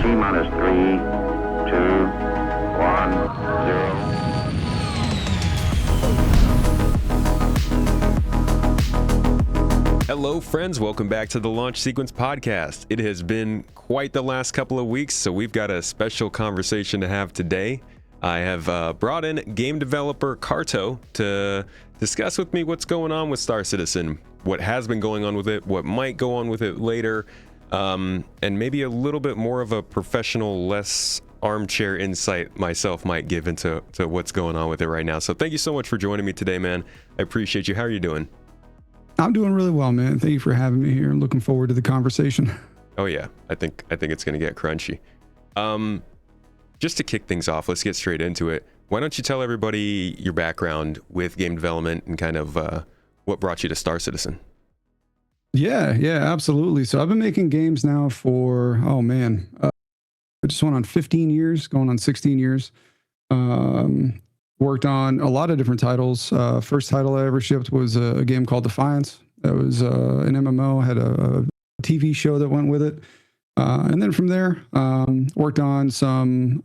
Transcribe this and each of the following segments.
T-minus 3, 2, 1, 0. Hello, friends. Welcome back to the Launch Sequence Podcast. It has been quite the last couple of weeks, so we've got a special conversation to have today. I have brought in game developer Carto to discuss with me what's going on with Star Citizen, what has been going on with it, what might go on with it later, and maybe a little bit more of a professional, less armchair insight myself might give into what's going on with it right now. So thank you so much for joining me today, man. I appreciate you. How are you doing? I'm doing really well, man. Thank you for having me here. I'm looking forward to the conversation. Oh yeah, I think it's gonna get crunchy. Just to kick things off, let's get straight into it. Why don't you tell everybody your background with game development and kind of what brought you to Star Citizen? Yeah, absolutely. So I've been making games now for, I just went on 15 years, going on 16 years. Worked on a lot of different titles. First title I ever shipped was a game called Defiance. That was an MMO, had a TV show that went with it. And then from there, worked on some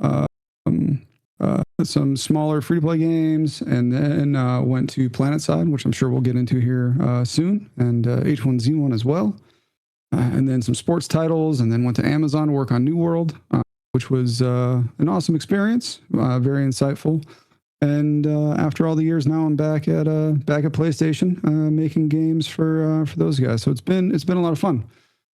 smaller free-to-play games, and then went to Planetside, which I'm sure we'll get into here soon, and H1Z1 as well. And then some sports titles, and then went to Amazon to work on New World, which was an awesome experience, very insightful. And after all the years, now I'm back at PlayStation, making games for those guys. So it's been a lot of fun.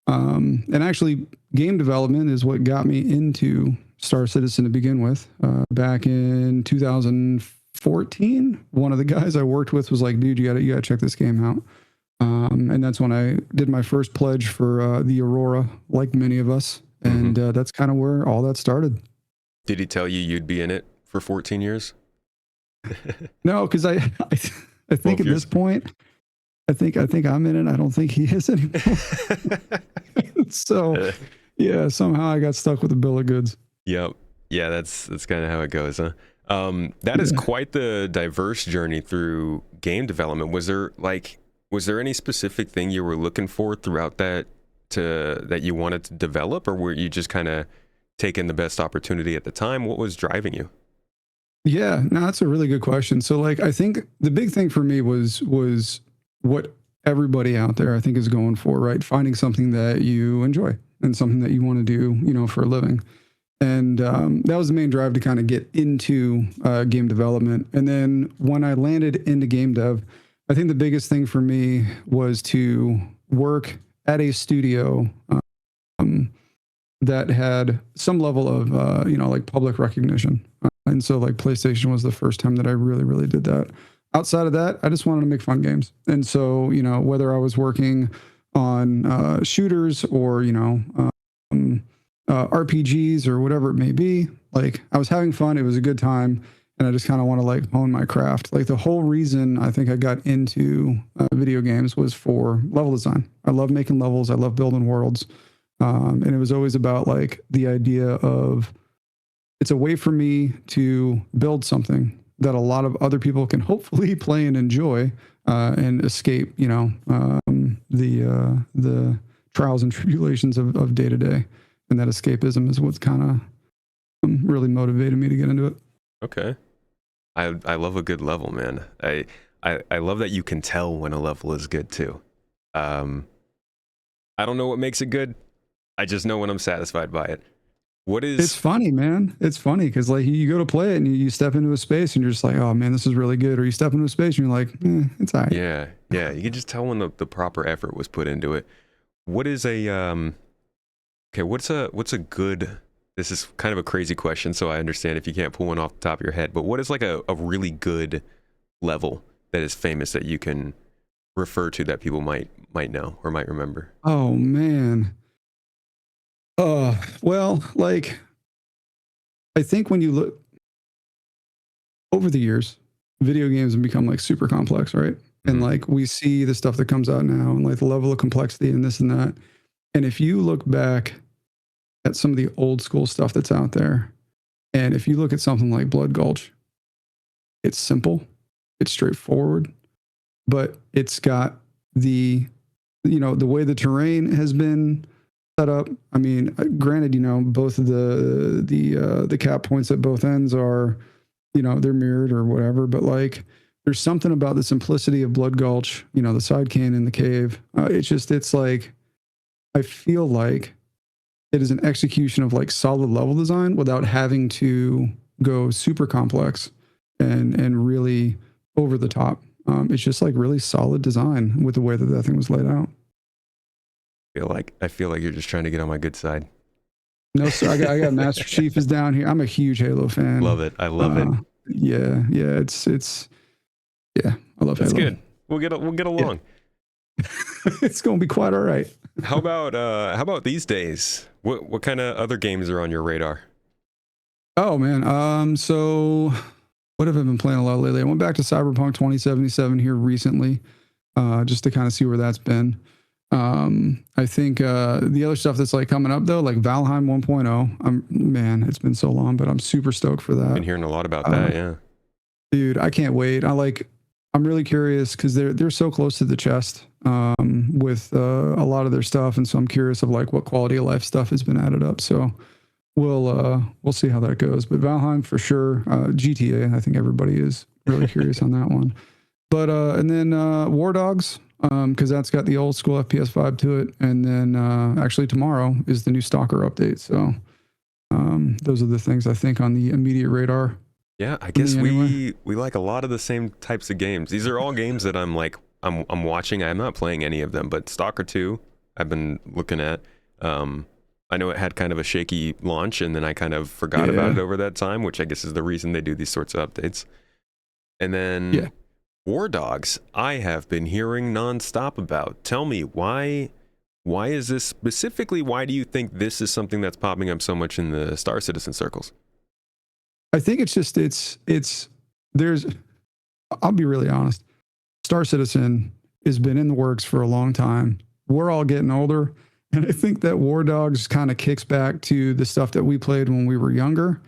And actually, game development is what got me into Star Citizen to begin with. Back in 2014, one of the guys I worked with was like, "Dude, you gotta check this game out." And that's when I did my first pledge for the Aurora, like many of us. And that's kind of where all that started. Did he tell you you'd be in it for 14 years? No, because I think at this point, I think I'm in it. I don't think he is anymore. So yeah, somehow I got stuck with the bill of goods. Yep. Yeah, that's kind of how it goes, huh? That is quite the diverse journey through game development. Was there any specific thing you were looking for throughout that you wanted to develop, or were you just kind of taking the best opportunity at the time? What was driving you? Yeah, no, that's a really good question. So like, I think the big thing for me was what everybody out there I think is going for, right? Finding something that you enjoy and something that you want to do, for a living. And that was the main drive to kind of get into game development. And then when I landed into game dev, I think the biggest thing for me was to work at a studio that had some level of, like public recognition. And so like PlayStation was the first time that I really, really did that. Outside of that, I just wanted to make fun games. And so, whether I was working on shooters or, RPGs or whatever it may be, like I was having fun. It was a good time. And I just kind of want to like hone my craft. Like the whole reason I think I got into video games was for level design. I love making levels. I love building worlds. And it was always about like the idea of it's a way for me to build something that a lot of other people can hopefully play and enjoy and escape, the trials and tribulations of day to day. And that escapism is what's kind of really motivated me to get into it. Okay. I love a good level, man. I love that you can tell when a level is good too. I don't know what makes it good. I just know when I'm satisfied by it. It's funny, man. It's funny because like you go to play it and you step into a space and you're just like, oh man, this is really good. Or you step into a space and you're like, it's all right. Yeah. You can just tell when the proper effort was put into it. What is what's a good, this is kind of a crazy question, so I understand if you can't pull one off the top of your head, but what is like a really good level that is famous that you can refer to that people might know or might remember? Oh man. Well, like, I think when you look over the years, video games have become like super complex, right? And like we see the stuff that comes out now and like the level of complexity and this and that. And if you look back at some of the old school stuff that's out there, and if you look at something like Blood Gulch, it's simple, it's straightforward, but it's got the way the terrain has been setup. I mean, granted, both of the cap points at both ends are, they're mirrored or whatever, but like there's something about the simplicity of Blood Gulch, the side canyon, the cave. It's like, I feel like it is an execution of like solid level design without having to go super complex and really over the top. It's just like really solid design with the way that thing was laid out. I feel like you're just trying to get on my good side. No, sir. I got Master Chief is down here. I'm a huge Halo fan. Love it. I love it. Yeah. It's yeah. I love That's Halo. good. We'll get along. Yeah. It's going to be quite all right. How about these days? What kind of other games are on your radar? Oh man. So what have I been playing a lot lately? I went back to Cyberpunk 2077 here recently, just to kind of see where that's been. I think the other stuff that's like coming up though, like Valheim 1.0. Man, it's been so long, but I'm super stoked for that. Been hearing a lot about that, yeah. Dude, I can't wait. I'm really curious because they're so close to the chest with a lot of their stuff, and so I'm curious of like what quality of life stuff has been added up. So we'll see how that goes. But Valheim for sure. GTA, I think everybody is really curious on that one. But and then War Dogs. Because that's got the old school FPS vibe to it. And then actually tomorrow is the new Stalker update. So those are the things I think on the immediate radar. Yeah, I guess we like a lot of the same types of games. These are all games that I'm watching. I'm not playing any of them, but Stalker 2 I've been looking at. I know it had kind of a shaky launch, and then I kind of forgot about it over that time, which I guess is the reason they do these sorts of updates. And then War Dogs, I have been hearing nonstop about. Tell me, why is this specifically? Why do you think this is something that's popping up so much in the Star Citizen circles? I think it's just I'll be really honest. Star Citizen has been in the works for a long time. We're all getting older, and I think that War Dogs kind of kicks back to the stuff that we played when we were younger.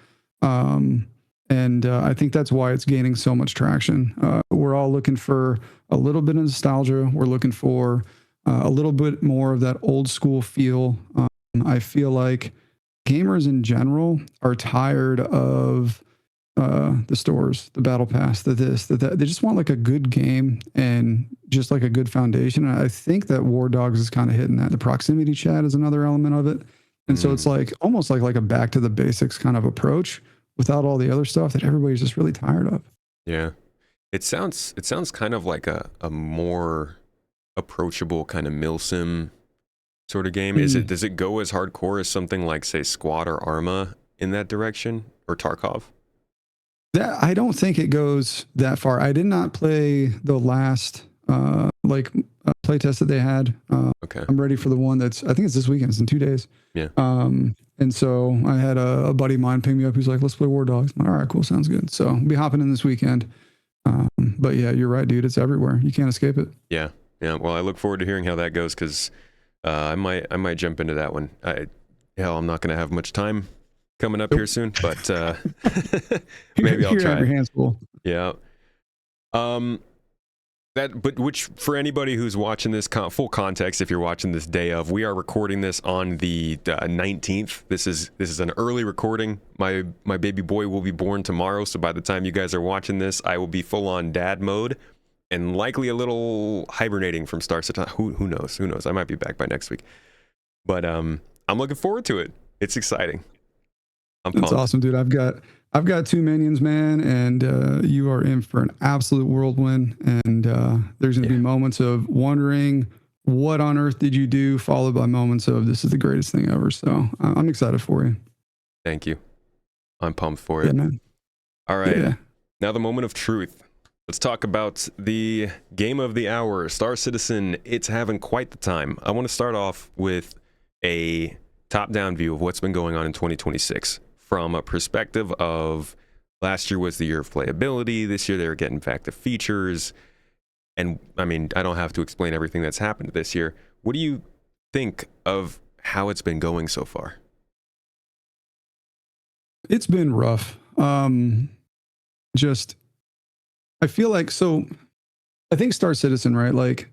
And I think that's why it's gaining so much traction. We're all looking for a little bit of nostalgia. We're looking for a little bit more of that old school feel. I feel like gamers in general are tired of the stores, the battle pass, that. They just want like a good game and just like a good foundation. And I think that War Dogs is kind of hitting that. The proximity chat is another element of it. And so it's like almost like a back to the basics kind of approach, without all the other stuff that everybody's just really tired of. Yeah. It sounds kind of like a more approachable kind of milsim sort of game. Does it go as hardcore as something like, say, Squad or Arma in that direction, or Tarkov? I don't think it goes that far. I did not play the last play test that they had. Okay. I'm ready for the one I think it's this weekend. It's in 2 days. Yeah. And so I had a buddy of mine ping me up. He's like, let's play War Dogs. I'm like, all right, cool. Sounds good. So I'll be hopping in this weekend. But yeah, you're right, dude. It's everywhere. You can't escape it. Yeah. Yeah. Well, I look forward to hearing how that goes, because I might jump into that one. I'm not going to have much time coming up here soon, but maybe I'll try. Your hands full. Yeah. Which for anybody who's watching this, full context, if you're watching this day of, we are recording this on the 19th. This is an early recording. My baby boy will be born tomorrow, so by the time you guys are watching this, I will be full on dad mode and likely a little hibernating from Star Citizen. Who knows? Who knows? I might be back by next week. But I'm looking forward to it. It's exciting. I'm pumped. That's awesome, dude. I've got 2 minions, man, and you are in for an absolute whirlwind. And there's going to be moments of wondering, what on earth did you do? Followed by moments of, this is the greatest thing ever. So I'm excited for you. Thank you. I'm pumped for it. Yeah, man. All right. Yeah. Now the moment of truth. Let's talk about the game of the hour, Star Citizen. It's having quite the time. I want to start off with a top-down view of what's been going on in 2026. From a perspective of, last year was the year of playability. This year they were getting back to features. And I mean, I don't have to explain everything that's happened this year. What do you think of how it's been going so far? It's been rough. I feel like, I think Star Citizen, right? Like,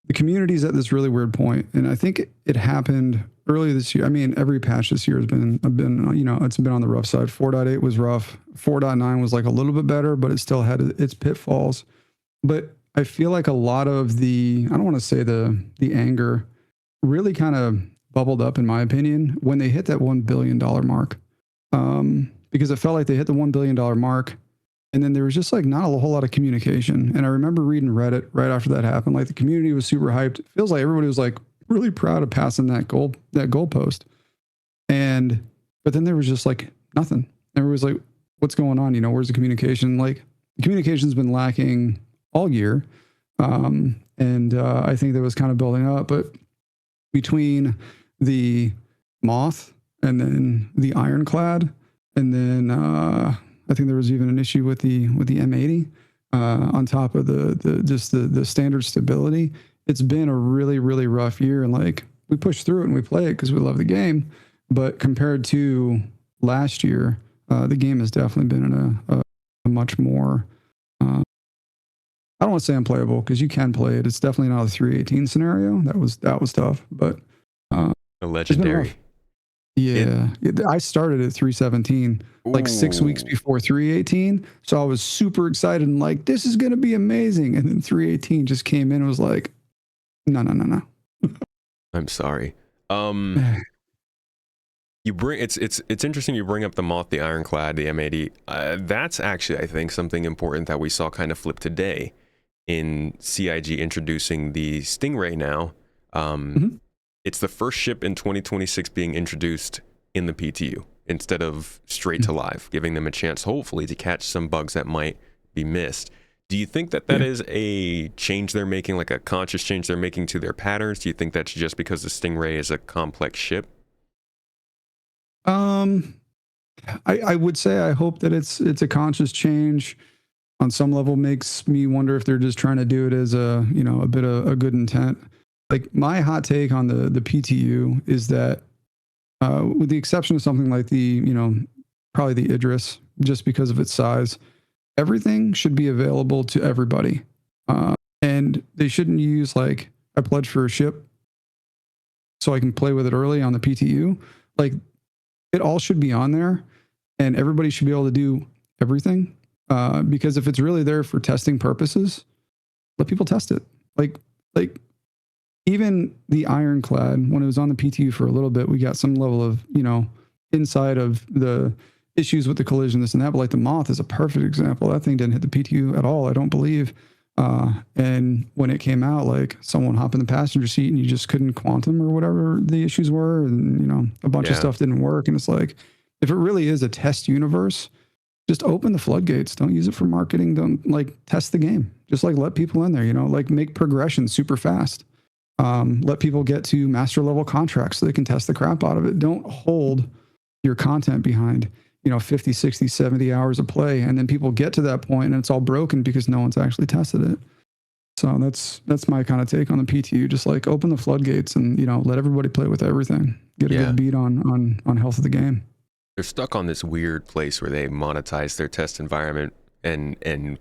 the community's at this really weird point, and I think it happened earlier this year. I mean, every patch this year has been it's been on the rough side. 4.8 was rough. 4.9 was like a little bit better, but it still had its pitfalls. But I feel like a lot of I don't want to say the anger really kind of bubbled up, in my opinion, when they hit that $1 billion mark. Because it felt like they hit the $1 billion mark, and then there was just like not a whole lot of communication. And I remember reading Reddit right after that happened. Like the community was super hyped. It feels like everybody was like really proud of passing that goalpost. But then there was just like nothing. Everybody was like, what's going on? Where's the communication? Like the communication's been lacking all year. I think that was kind of building up, but between the Moth and then the Ironclad, and then I think there was even an issue with the M80 on top of the standard stability. It's been a really, really rough year, and like we push through it and we play it because we love the game. But compared to last year, the game has definitely been in a much more I don't want to say unplayable because you can play it. It's definitely not a 318 scenario. That was tough, but a legendary. Yeah, I started at 317 like 6 weeks before 318, so I was super excited and like this is gonna be amazing. And then 318 just came in and was like, no. I'm sorry. You bring it's interesting you bring up the Moth, the Ironclad, the M80. That's actually, I think, something important that we saw kind of flip today in CIG introducing the Stingray now. It's the first ship in 2026 being introduced in the PTU instead of straight to live, giving them a chance, hopefully, to catch some bugs that might be missed. Do you think that is a change they're making, like a conscious change they're making to their patterns? Do you think that's just because the Stingray is a complex ship? I would say I hope that it's a conscious change. On some level, makes me wonder if they're just trying to do it as a bit of a good intent. Like my hot take on the PTU is that, with the exception of something like probably the Idris, just because of its size, everything should be available to everybody, and they shouldn't use like I pledge for a ship so I can play with it early on the PTU. Like it all should be on there, and everybody should be able to do everything. Because if it's really there for testing purposes, let people test it. Like even the Ironclad, when it was on the PTU for a little bit, we got some level of, insight of the issues with the collision, this and that. But like the Moth is a perfect example. That thing didn't hit the PTU at all, I don't believe. And when it came out, like someone hopped in the passenger seat and you just couldn't quantum or whatever the issues were. And, a bunch of stuff didn't work. And it's like, if it really is a test universe, just open the floodgates. Don't use it for marketing. Don't test the game. Just let people in there, make progression super fast. Let people get to master level contracts so they can test the crap out of it. Don't hold your content behind, 50, 60, 70 hours of play. And then people get to that point and it's all broken because no one's actually tested it. So that's my kind of take on the PTU. Just open the floodgates and, let everybody play with everything. Get a good beat on health of the game. They're stuck on this weird place where they monetize their test environment and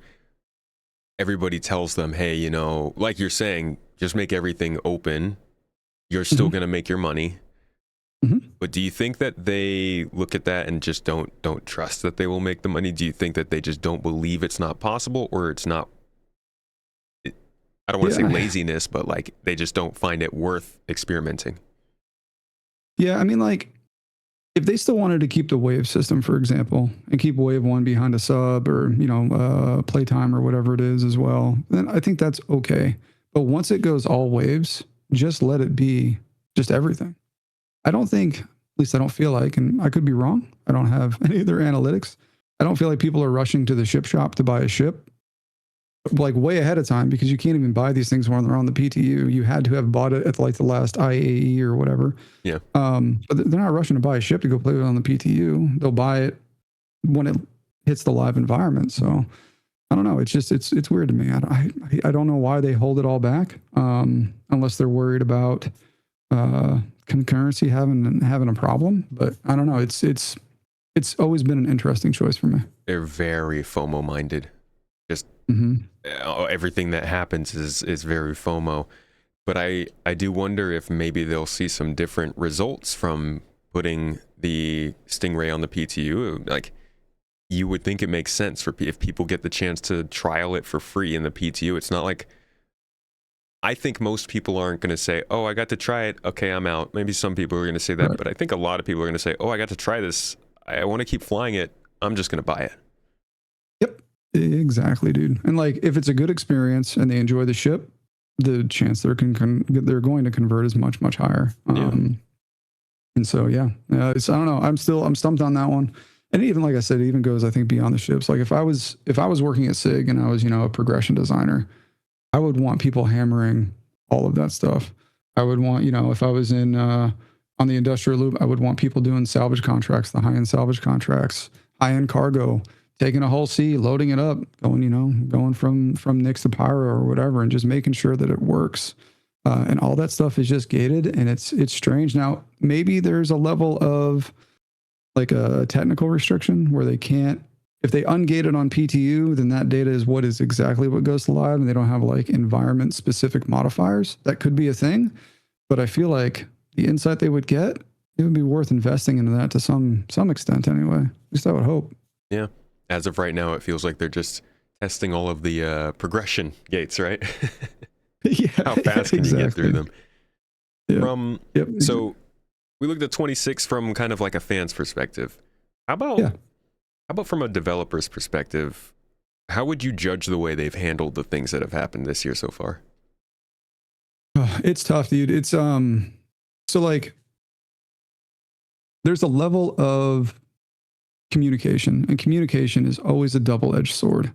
everybody tells them, hey, like you're saying, just make everything open. You're still going to make your money. But do you think that they look at that and just don't trust that they will make the money? Do you think that they just don't believe it's not possible, or it's not, I don't want to say laziness, but they just don't find it worth experimenting? Yeah. I mean, if they still wanted to keep the wave system, for example, and keep wave one behind a sub or, playtime or whatever it is as well, then I think that's okay. But once it goes all waves, just let it be just everything. I don't think, at least I don't feel like, and I could be wrong, I don't have any of their analytics, I don't feel like people are rushing to the ship shop to buy a ship way ahead of time, because you can't even buy these things when they're on the PTU. You had to have bought it at the last IAE or whatever. Yeah. But they're not rushing to buy a ship to go play with it on the PTU. They'll buy it when it hits the live environment. So I don't know. It's just, it's weird to me. I don't know why they hold it all back. Unless they're worried about, concurrency having a problem, but I don't know. It's always been an interesting choice for me. They're very FOMO minded. Just everything that happens is very FOMO. But I do wonder if maybe they'll see some different results from putting the Stingray on the PTU. Like, you would think it makes sense for if people get the chance to trial it for free in the PTU. It's not like, I think most people aren't going to say, oh, I got to try it, okay, I'm out. Maybe some people are going to say that, Right. but I think a lot of people are going to say, oh, I got to try this, I want to keep flying it, I'm just going to buy it. Yep, exactly, dude. And like, if it's a good experience and they enjoy the ship, the chance they're going to convert is much, much higher. And so, yeah, it's, I don't know. I'm stumped on that one. And even, like I said, it even goes, I think, beyond the ships. Like if I was working at SIG and I was, a progression designer, I would want people hammering all of that stuff. I would want, if I was in, on the industrial loop, I would want people doing salvage contracts, the high-end salvage contracts, high-end cargo, taking a hull C, loading it up, going from Nix to Pyro or whatever, and just making sure that it works. And all that stuff is just gated, and it's strange. Now, maybe there's a level of like a technical restriction where they can't, if they ungate it on PTU, then that data is exactly what goes to live, and they don't have like environment specific modifiers. That could be a thing, but I feel like the insight they would get, it would be worth investing into that to some extent anyway. At least I would hope. Yeah. As of right now, it feels like they're just testing all of the progression gates, right? Yeah. How fast can you get through them? Yeah. So we looked at 26 from kind of like a fan's perspective. How about from a developer's perspective? How would you judge the way they've handled the things that have happened this year so far? It's tough, dude. It's so like there's a level of communication, and communication is always a double-edged sword.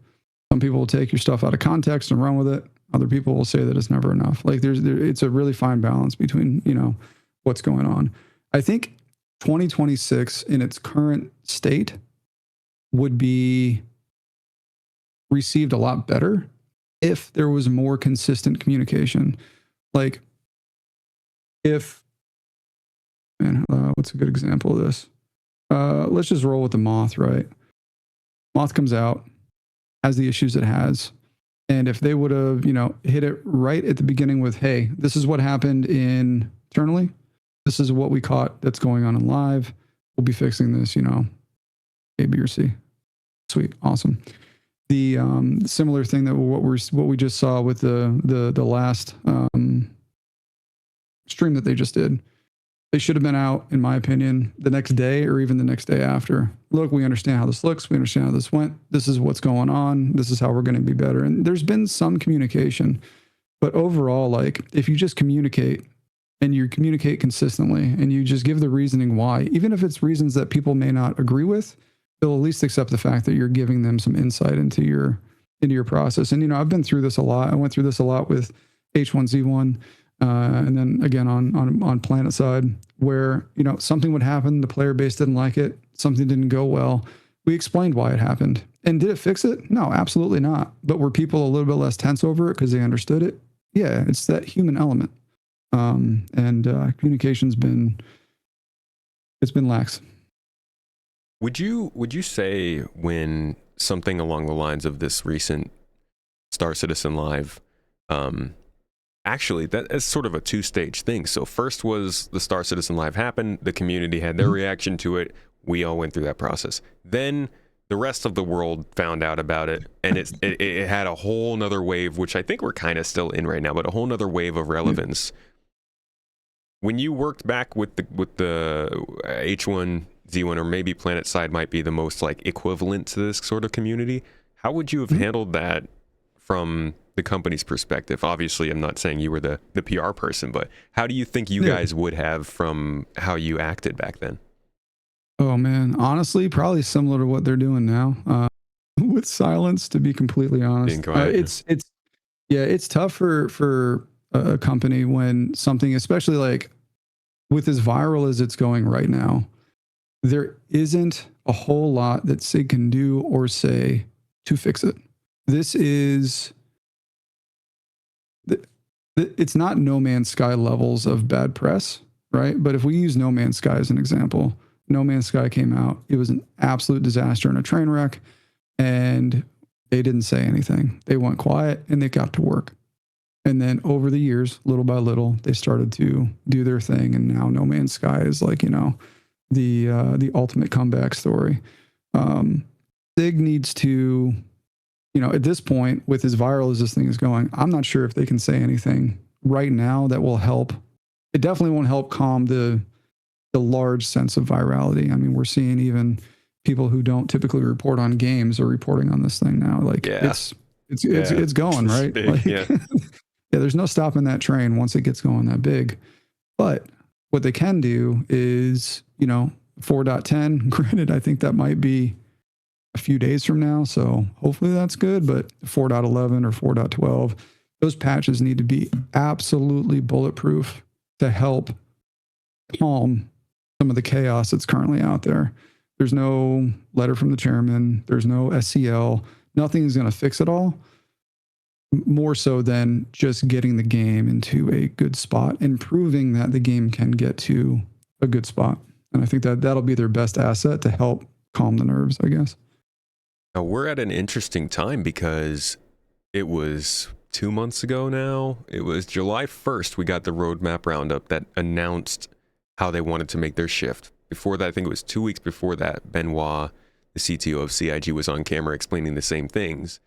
Some people will take your stuff out of context and run with it. Other people will say that it's never enough. Like it's a really fine balance between, what's going on. I think 2026 in its current state would be received a lot better if there was more consistent communication. Like what's a good example of this? Let's just roll with the Moth, right? Moth comes out, has the issues it has. And if they would have, hit it right at the beginning with, hey, this is what happened internally. This is what we caught that's going on in live. We'll be fixing this, A, B, or C. Sweet. Awesome. The similar thing that what we just saw with the last stream that they just did. They should have been out, in my opinion, the next day or even the next day after. Look, we understand how this looks. We understand how this went. This is what's going on. This is how we're going to be better. And there's been some communication, but overall, like if you just communicate and you communicate consistently and you just give the reasoning why, even if it's reasons that people may not agree with, they'll at least accept the fact that you're giving them some insight into your process. And, I've been through this a lot. I went through this a lot with H1Z1. And then again on Planetside, where something would happen, the player base didn't like it, something didn't go well. We explained why it happened, and did it fix it? No, absolutely not. But were people a little bit less tense over it because they understood it? Yeah, it's that human element. And communication's been lax. Would you say when something along the lines of this recent Star Citizen Live, actually, that is sort of a two-stage thing. So first was the Star Citizen Live happened, the community had their reaction to it, we all went through that process. Then the rest of the world found out about it, and it had a whole nother wave, which I think we're kind of still in right now, but a whole nother wave of relevance. When you worked back with the H1Z1, or maybe Planetside might be the most like equivalent to this sort of community, how would you have handled that from the company's perspective? Obviously, I'm not saying you were the PR person, but how do you think you guys would have from how you acted back then? Oh man, honestly, probably similar to what they're doing now, with silence. To be completely honest, it's tough for a company when something, especially like with as viral as it's going right now, there isn't a whole lot that SIG can do or say to fix it. This is. It's not No Man's Sky levels of bad press, right? But if we use No Man's Sky as an example, No Man's Sky came out. It was an absolute disaster and a train wreck, and they didn't say anything. They went quiet and they got to work. And then over the years, little by little, they started to do their thing. And now No Man's Sky is like, the ultimate comeback story. Sig needs to, at this point, with as viral as this thing is going, I'm not sure if they can say anything right now that will help. It definitely won't help calm the large sense of virality. I mean, we're seeing even people who don't typically report on games are reporting on this thing now. Like it's going, right? Big, like, yeah. yeah, there's no stopping that train once it gets going that big. But what they can do is, 4.10, granted, I think that might be a few days from now. So hopefully that's good. But 4.11 or 4.12, those patches need to be absolutely bulletproof to help calm some of the chaos that's currently out there. There's no letter from the chairman. There's no SCL. Nothing is going to fix it all. More so than just getting the game into a good spot and proving that the game can get to a good spot. And I think that that'll be their best asset to help calm the nerves, I guess. Now, we're at an interesting time because it was 2 months ago now. It was July 1st we got the roadmap roundup that announced how they wanted to make their shift. Before that, I think it was 2 weeks before that, Benoit, the CTO of CIG, was on camera explaining the same things.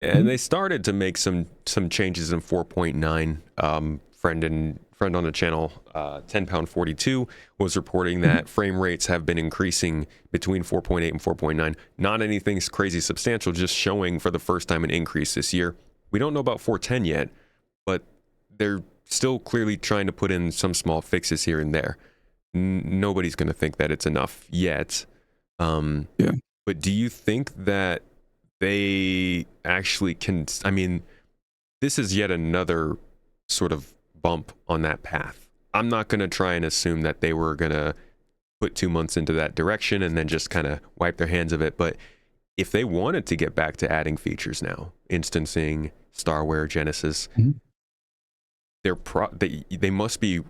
And they started to make some changes in 4.9. Friend on the channel, 10#42, was reporting that frame rates have been increasing between 4.8 and 4.9. Not anything crazy substantial, just showing for the first time an increase this year. We don't know about 410 yet, but they're still clearly trying to put in some small fixes here and there. Nobody's going to think that it's enough yet. But do you think that they actually can? I mean, this is yet another sort of bump on that path. I'm not going to try and assume that they were going to put 2 months into that direction and then just kind of wipe their hands of it. But if they wanted to get back to adding features now, instancing, Starware, Genesis, they must be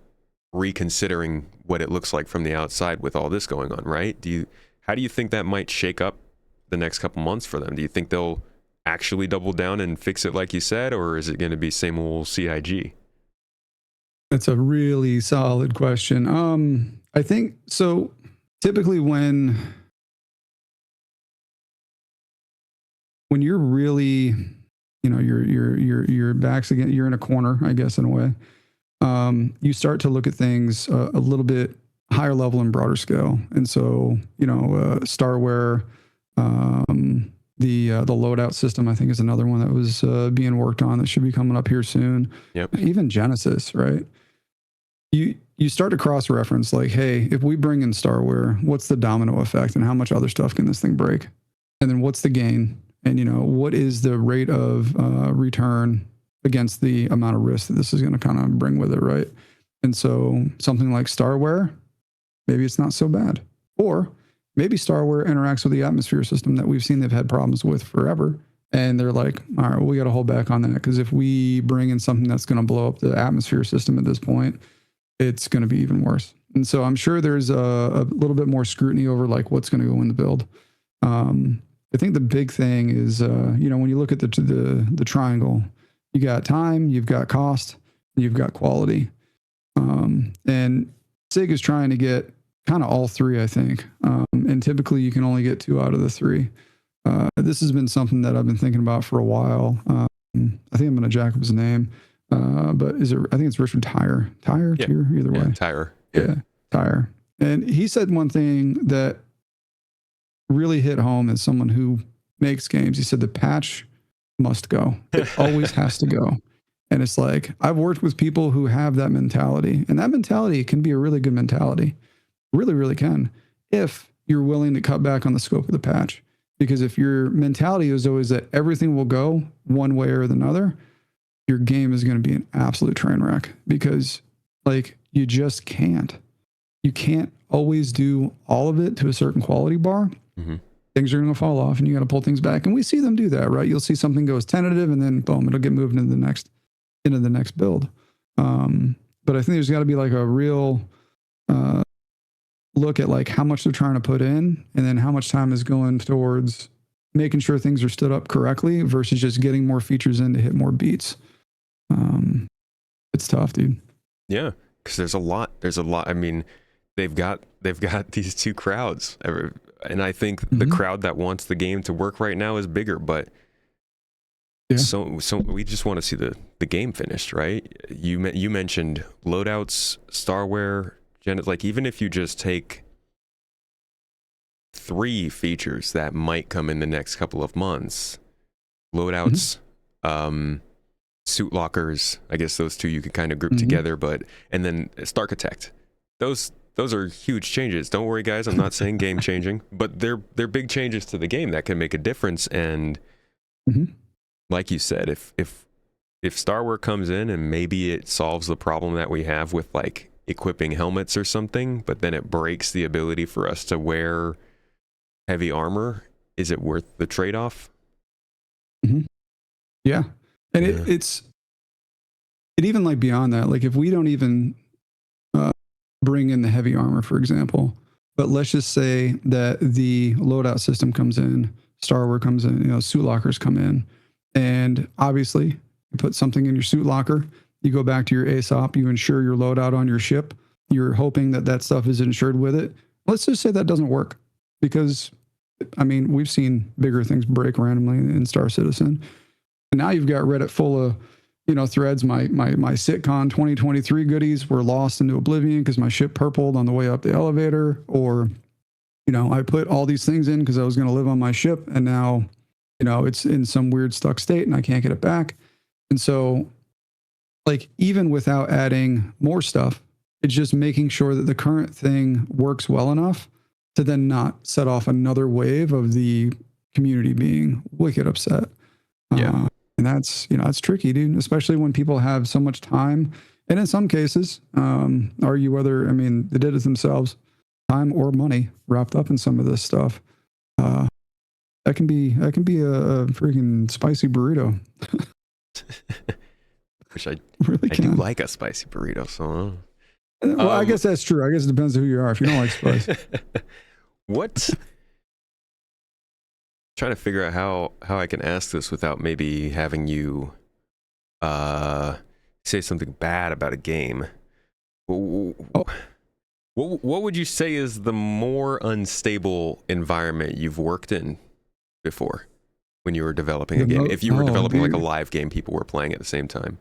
reconsidering what it looks like from the outside with all this going on, right? How do you think that might shake up the next couple months for them? Do you think they'll actually double down and fix it like you said, or is it going to be same old CIG? That's a really solid question. I think so. Typically, when you're really, your back's again, you're in a corner, I guess, in a way. You start to look at things a little bit higher level and broader scale, and so Starware, the loadout system, I think, is another one that was being worked on that should be coming up here soon. Yep. Even Genesis, right? You start to cross-reference like, hey, if we bring in Starware, what's the domino effect and how much other stuff can this thing break? And then what's the gain? And, what is the rate of return against the amount of risk that this is going to kind of bring with it, right? And so something like Starware, maybe it's not so bad. Or maybe Starware interacts with the atmosphere system that we've seen they've had problems with forever. And they're like, all right, well, we got to hold back on that, because if we bring in something that's going to blow up the atmosphere system at this point, it's going to be even worse. And so I'm sure there's a little bit more scrutiny over like what's going to go in the build. I think the big thing is, when you look at the triangle, you got time, you've got cost, and you've got quality. And SIG is trying to get kind of all three, I think. And typically you can only get 2 out of the 3. This has been something that I've been thinking about for a while. I think I'm going to jack up his name. But I think it's Richard Tyre, either way. Tyre. Yeah, Tyre. And he said one thing that really hit home as someone who makes games. He said the patch must go. It always has to go. And it's like, I've worked with people who have that mentality, and that mentality can be a really good mentality. Really, really can, if you're willing to cut back on the scope of the patch. Because if your mentality is always that everything will go one way or another, your game is going to be an absolute train wreck, because you just can't. You can't always do all of it to a certain quality bar. Mm-hmm. Things are going to fall off and you got to pull things back. And we see them do that, right? You'll see something goes tentative and then boom, it'll get moved into the next build. But I think there's got to be like a real look at like how much they're trying to put in, and then how much time is going towards making sure things are stood up correctly versus just getting more features in to hit more beats. It's tough, dude. Yeah, because there's a lot. I mean, they've got these two crowds, and I think the crowd that wants the game to work right now is bigger. But so we just want to see the game finished, right? You mentioned loadouts, starware, like even if you just take 3 features that might come in the next couple of months, loadouts, suit lockers, I guess those two you could kind of group together, and then Starchitect. Those are huge changes. Don't worry, guys, I'm not saying game changing, but they're big changes to the game that can make a difference. And like you said, if starware comes in and maybe it solves the problem that we have with like equipping helmets or something, but then it breaks the ability for us to wear heavy armor, is it worth the trade-off? Yeah. And it's even like beyond that, like if we don't even bring in the heavy armor, for example, but let's just say that the loadout system comes in, starware comes in, suit lockers come in, and obviously you put something in your suit locker, you go back to your ASOP, you insure your loadout on your ship, you're hoping that stuff is insured with it. Let's just say that doesn't work, because I mean, we've seen bigger things break randomly in Star Citizen. And now you've got Reddit full of, threads. My SitCon 2023 goodies were lost into oblivion because my ship purpled on the way up the elevator. Or, I put all these things in because I was going to live on my ship, and now, it's in some weird stuck state and I can't get it back. And so, like, even without adding more stuff, it's just making sure that the current thing works well enough to then not set off another wave of the community being wicked upset. Yeah. And that's tricky, dude, especially when people have so much time. And in some cases, argue whether, they did it themselves, time or money wrapped up in some of this stuff. That can be a freaking spicy burrito. Which I really do like a spicy burrito, so. Well, I guess that's true. I guess it depends on who you are. If you don't like spice. What? Trying to figure out how I can ask this without maybe having you say something bad about a game. What would you say is the more unstable environment you've worked in before when you were developing a game? If you were developing like a live game people were playing at the same time.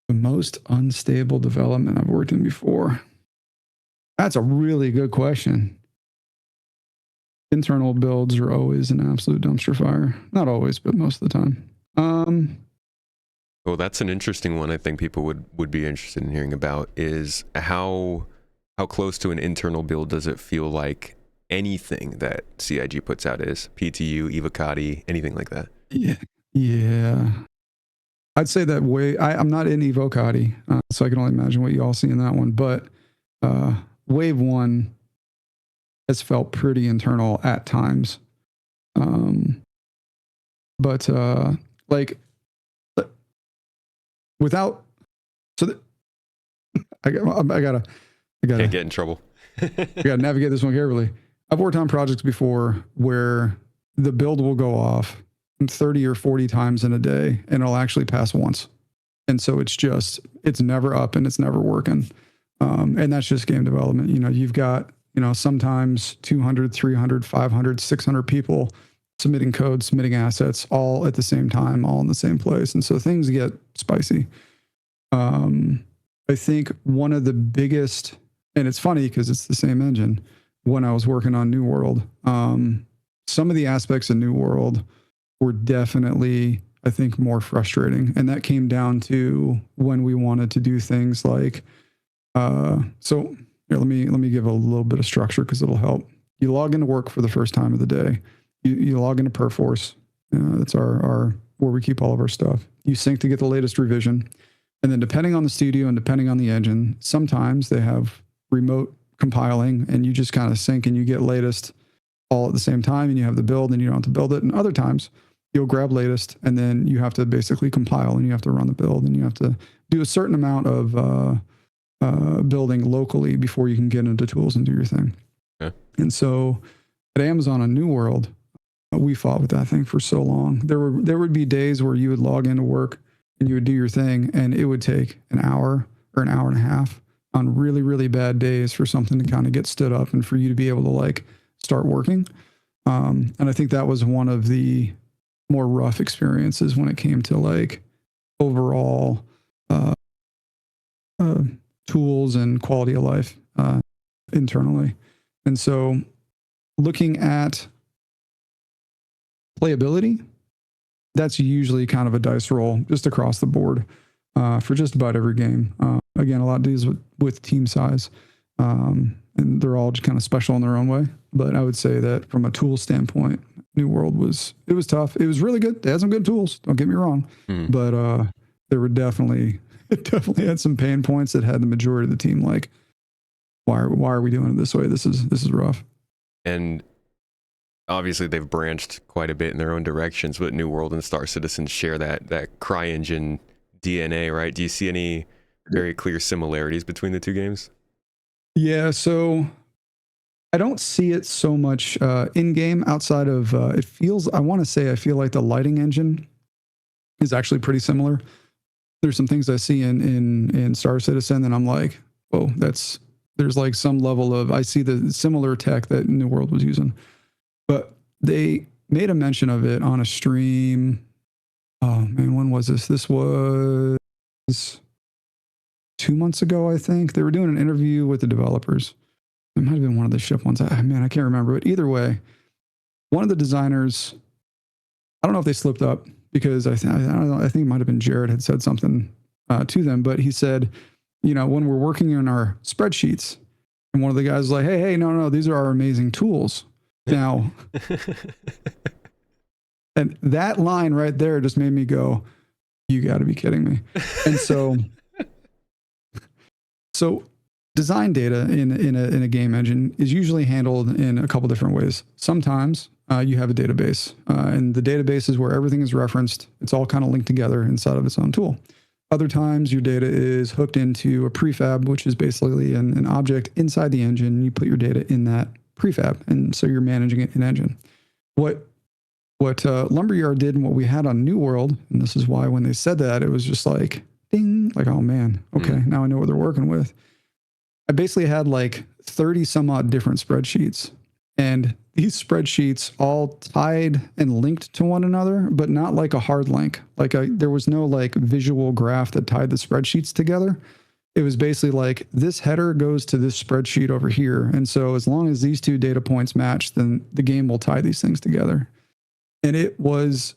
The most unstable development I've worked in before. That's a really good question. Internal builds are always an absolute dumpster fire. Not always, but most of the time. Well, that's an interesting one. I think people would be interested in hearing about is how close to an internal build does it feel like anything that CIG puts out is? PTU, Evocati, anything like that? Yeah. I'd say that I'm not in Evocati, so I can only imagine what you all see in that one. But Wave 1 has felt pretty internal at times. But without, I gotta Can't get in trouble. I gotta navigate this one carefully. I've worked on projects before where the build will go off 30 or 40 times in a day and it'll actually pass once. And so it's never up and it's never working. And that's just game development. You've got, sometimes 200, 300, 500, 600 people submitting code, submitting assets all at the same time, all in the same place. And so things get spicy. I think one of the biggest, and it's funny because it's the same engine, when I was working on New World, some of the aspects of New World were definitely, I think, more frustrating. And that came down to when we wanted to do things like, so here, let me give a little bit of structure because it'll help. You log into work for the first time of the day. You log into Perforce. That's our where we keep all of our stuff. You sync to get the latest revision. And then depending on the studio and depending on the engine, sometimes they have remote compiling and you just kind of sync and you get latest all at the same time and you have the build and you don't have to build it. And other times you'll grab latest and then you have to basically compile and you have to run the build and you have to do a certain amount of building locally before you can get into tools and do your thing. Okay. And so at Amazon on New World, we fought with that thing for so long. There would be days where you would log into work and you would do your thing, and it would take an hour or an hour and a half on really, really bad days for something to kind of get stood up and for you to be able to like start working. And I think that was one of the more rough experiences when it came to like overall tools and quality of life internally. And so looking at playability, that's usually kind of a dice roll just across the board for just about every game. Again, a lot of these with team size, and they're all just kind of special in their own way. But I would say that from a tool standpoint, New World was tough. It was really good. They had some good tools. Don't get me wrong, but there were definitely had some pain points that had the majority of the team like, why are we doing it this way? This is rough. And obviously they've branched quite a bit in their own directions, but New World and Star Citizen share that CryEngine DNA, right? Do you see any very clear similarities between the two games? Yeah, so I don't see it so much in game outside of it feels. I feel like the lighting engine is actually pretty similar. There's some things I see in Star Citizen, and I'm like, oh, there's like some level of I see the similar tech that New World was using, but they made a mention of it on a stream. Oh man, when was this? This was 2 months ago, I think. They were doing an interview with the developers. It might have been one of the ship ones. I can't remember. But either way, one of the designers, I don't know if they slipped up because I don't know. I think it might have been Jared had said something to them, but he said, when we're working on our spreadsheets, and one of the guys was like, hey, no, these are our amazing tools. Now, and that line right there just made me go, you got to be kidding me. And so design data in a game engine is usually handled in a couple different ways. Sometimes you have a database, and the database is where everything is referenced. It's all kind of linked together inside of its own tool. Other times your data is hooked into a prefab, which is basically an object inside the engine. You put your data in that prefab, and so you're managing it in engine. What Lumberyard did and what we had on New World, and this is why when they said that, it was just like, ding, like, oh man, okay, now I know what they're working with. I basically had like 30 some odd different spreadsheets, and these spreadsheets all tied and linked to one another, but not like a hard link. There was no like visual graph that tied the spreadsheets together. It was basically like this header goes to this spreadsheet over here. And so as long as these two data points match, then the game will tie these things together. And it was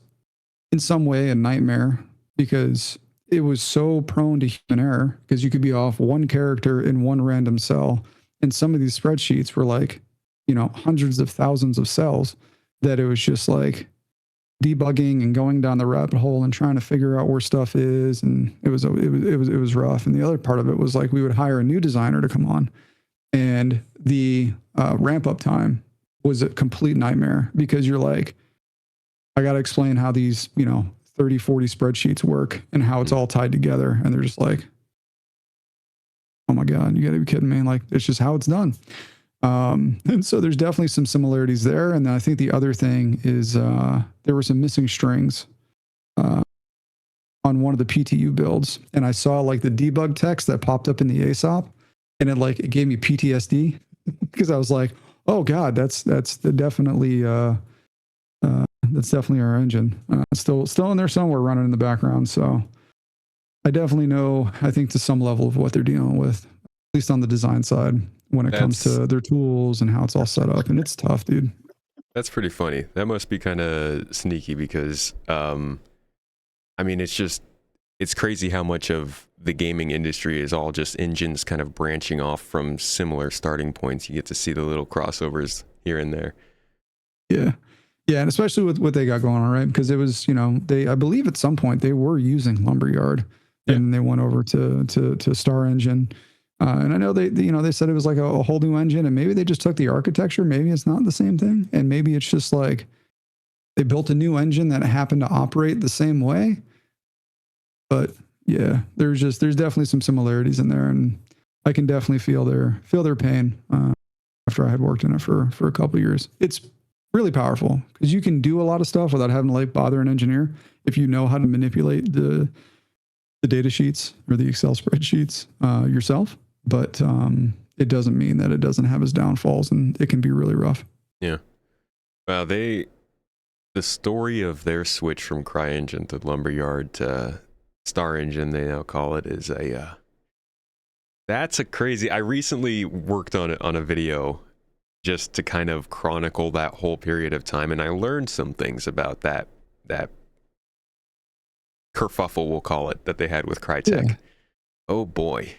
in some way a nightmare because it was so prone to human error because you could be off one character in one random cell. And some of these spreadsheets were like, hundreds of thousands of cells that it was just like debugging and going down the rabbit hole and trying to figure out where stuff is. And it was rough. And the other part of it was like, we would hire a new designer to come on, and the ramp up time was a complete nightmare because you're like, I got to explain how these, 30, 40 spreadsheets work and how it's all tied together. And they're just like, oh my God, you got to be kidding me. Like, it's just how it's done. And so there's definitely some similarities there. And then I think the other thing is there were some missing strings on one of the PTU builds. And I saw like the debug text that popped up in the ASOP, and it gave me PTSD because I was like, oh God, that's definitely our engine. Still in there somewhere running in the background. So I definitely know, I think to some level of what they're dealing with, at least on the design side, when it comes to their tools and how it's all set up. And it's tough, dude. That's pretty funny. That must be kind of sneaky because, it's crazy how much of the gaming industry is all just engines kind of branching off from similar starting points. You get to see the little crossovers here and there. Yeah. Yeah. And especially with what they got going on, right? Because it was, I believe at some point they were using Lumberyard, and they went over to Star Engine. And I know they said it was like a whole new engine, and maybe they just took the architecture. Maybe it's not the same thing. And maybe it's just like they built a new engine that happened to operate the same way. But yeah, there's definitely some similarities in there, and I can definitely feel their pain after I had worked in it for a couple of years. It's really powerful because you can do a lot of stuff without having to like bother an engineer if you know how to manipulate the the data sheets or the Excel spreadsheets yourself, but it doesn't mean that it doesn't have its downfalls, and it can be really rough. Yeah. Well, the story of their switch from CryEngine to Lumberyard to Star Engine, they now call it, is that's a crazy. I recently worked on a video just to kind of chronicle that whole period of time, and I learned some things about that kerfuffle, we'll call it, that they had with Crytek. Yeah. Oh boy.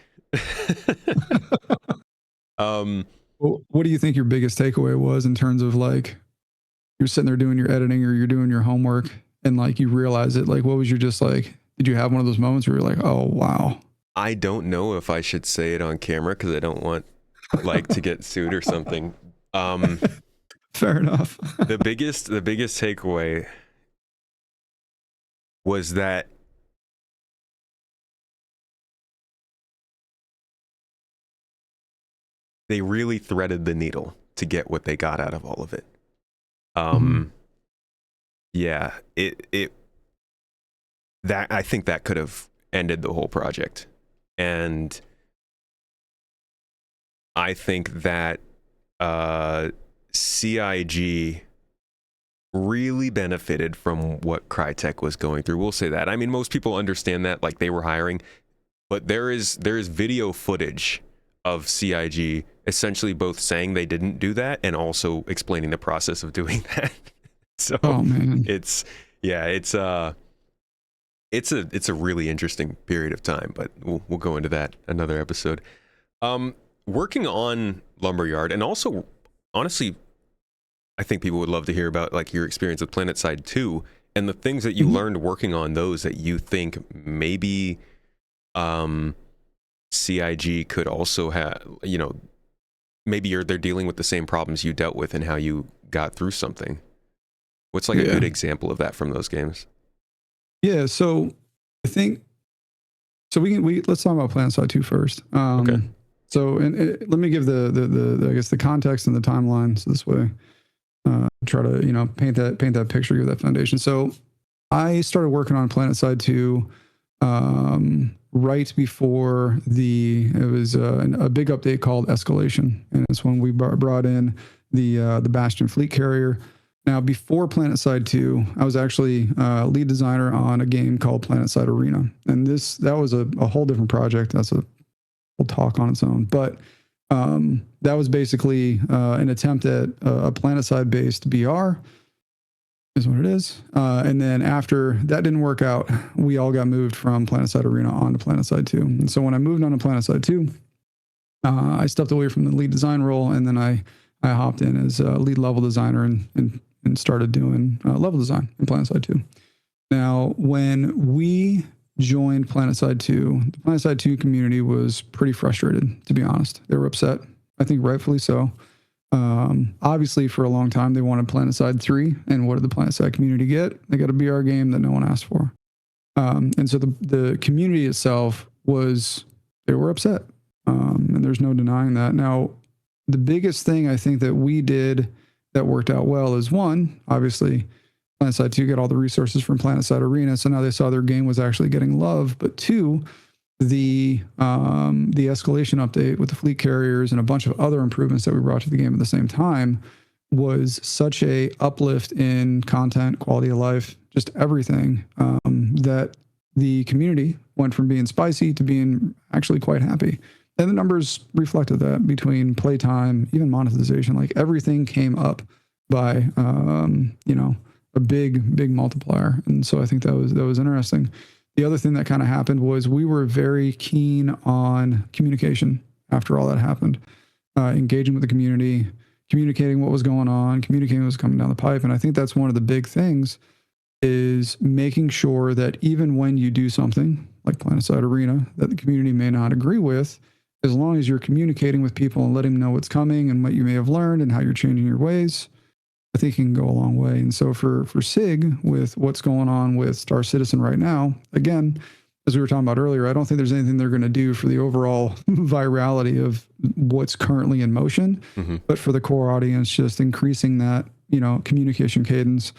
Well, what do you think your biggest takeaway was in terms of like you're sitting there doing your editing or you're doing your homework and like you realize it? Like, what was your just like? Did you have one of those moments where you're like, oh wow? I don't know if I should say it on camera because I don't want like to get sued or something. Fair enough. the biggest takeaway was that they really threaded the needle to get what they got out of all of it. Yeah, that I think that could have ended the whole project. And I think that CIG really benefited from what Crytek was going through. We'll say that. I mean, most people understand that, like they were hiring, but there is video footage of CIG essentially both saying they didn't do that and also explaining the process of doing that. So it's a really interesting period of time, but we'll go into that another episode. Working on Lumberyard, and also honestly, I think people would love to hear about like your experience with Planetside 2 and the things that you learned working on those that you think maybe CIG could also have, you know, maybe they're dealing with the same problems you dealt with and how you got through something. What's like a good example of that from those games? Yeah, so I think let's talk about Planetside 2 first. Okay. So let me give the I guess the context and the timeline. So this way, try to paint that picture, give that foundation. So I started working on Planetside 2 right before it was a big update called Escalation, and it's when we brought in the Bastion fleet carrier. Now, before Planetside 2, I was actually lead designer on a game called Planetside Arena, and that was a whole different project. That's a whole talk on its own, but that was basically an attempt at a Planetside-based BR, is what it is. And then after that didn't work out, we all got moved from Planetside Arena onto Planetside 2. And so when I moved on to Planetside 2, I stepped away from the lead design role, and then I hopped in as a lead level designer and started doing level design in Planetside 2. Now, when we joined Planetside 2, the Planetside 2 community was pretty frustrated, to be honest. They were upset, I think rightfully so. Obviously, for a long time, they wanted Planetside 3, and what did the Planetside community get? They got a BR game that no one asked for. And so the community itself they were upset, and there's no denying that. Now, the biggest thing I think that we did that worked out well is, one, obviously, Planetside 2 got all the resources from Planetside Arena, so now they saw their game was actually getting love. But two, the escalation update with the fleet carriers and a bunch of other improvements that we brought to the game at the same time was such a uplift in content, quality of life, just everything, that the community went from being spicy to being actually quite happy. And the numbers reflected that between playtime, even monetization, like everything came up by, a big multiplier. And so I think that was interesting. The other thing that kind of happened was we were very keen on communication after all that happened, engaging with the community, communicating what was going on, communicating what was coming down the pipe. And I think that's one of the big things is making sure that even when you do something like Planetside Arena that the community may not agree with, as long as you're communicating with people and letting them know what's coming and what you may have learned and how you're changing your ways, I think it can go a long way. And so for SIG, with what's going on with Star Citizen right now, again, as we were talking about earlier, I don't think there's anything they're going to do for the overall virality of what's currently in motion, but for the core audience, just increasing that, communication cadence,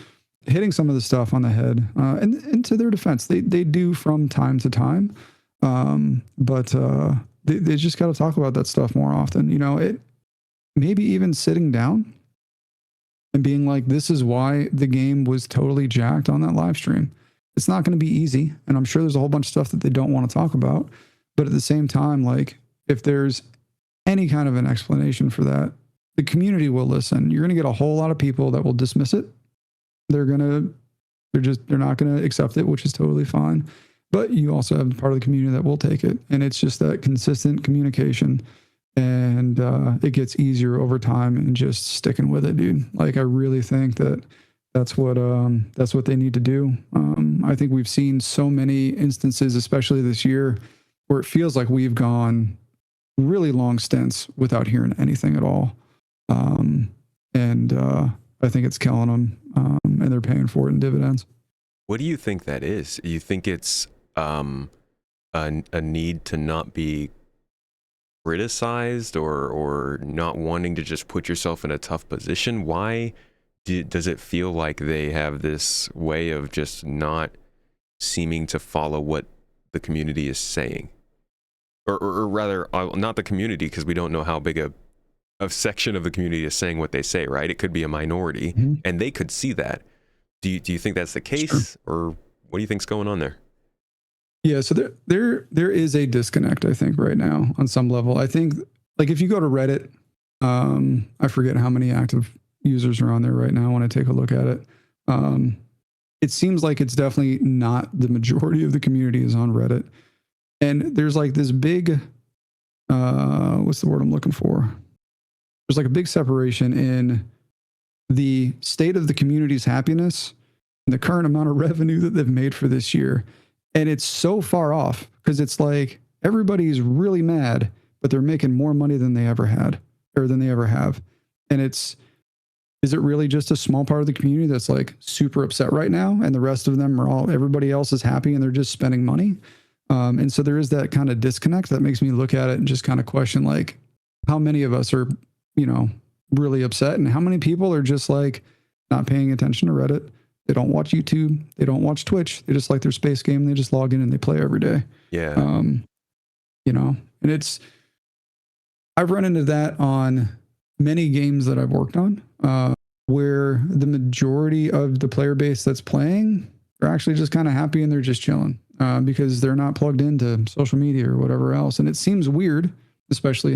hitting some of the stuff on the head. And to their defense, they do from time to time. But they just got to talk about that stuff more often. It maybe even sitting down and being like, this is why the game was totally jacked on that live stream. It's not going to be easy. And I'm sure there's a whole bunch of stuff that they don't want to talk about. But at the same time, like, if there's any kind of an explanation for that, the community will listen. You're going to get a whole lot of people that will dismiss it. They're not going to accept it, which is totally fine. But you also have part of the community that will take it. And it's just that consistent communication. And it gets easier over time and just sticking with it, dude. Like, I really think that's what they need to do. I think we've seen so many instances, especially this year, where it feels like we've gone really long stints without hearing anything at all. And I think it's killing them, and they're paying for it in dividends. What do you think that is? You think it's a need to not be criticized or not wanting to just put yourself in a tough position? Why does it feel like they have this way of just not seeming to follow what the community is saying? Or rather, not the community, because we don't know how big a section of the community is saying what they say, right? It could be a minority, and they could see that. Do you think that's the case, or what do you think's going on there? Yeah, so there is a disconnect, I think, right now on some level. I think, like, if you go to Reddit, I forget how many active users are on there right now when I take a look at it. It seems like it's definitely not the majority of the community is on Reddit. And there's like this big, what's the word I'm looking for? There's like a big separation in the state of the community's happiness and the current amount of revenue that they've made for this year. And it's so far off because it's like everybody's really mad, but they're making more money than they ever had or than they ever have. And is it really just a small part of the community that's like super upset right now? And the rest of them everybody else is happy and they're just spending money. And so there is that kind of disconnect that makes me look at it and just kind of question, like, how many of us are, really upset, and how many people are just like not paying attention to Reddit. They don't watch YouTube. They don't watch Twitch. They just like their space game. They just log in and they play every day. Yeah. And I've run into that on many games that I've worked on, where the majority of the player base that's playing are actually just kind of happy and they're just chilling, because they're not plugged into social media or whatever else. And it seems weird, especially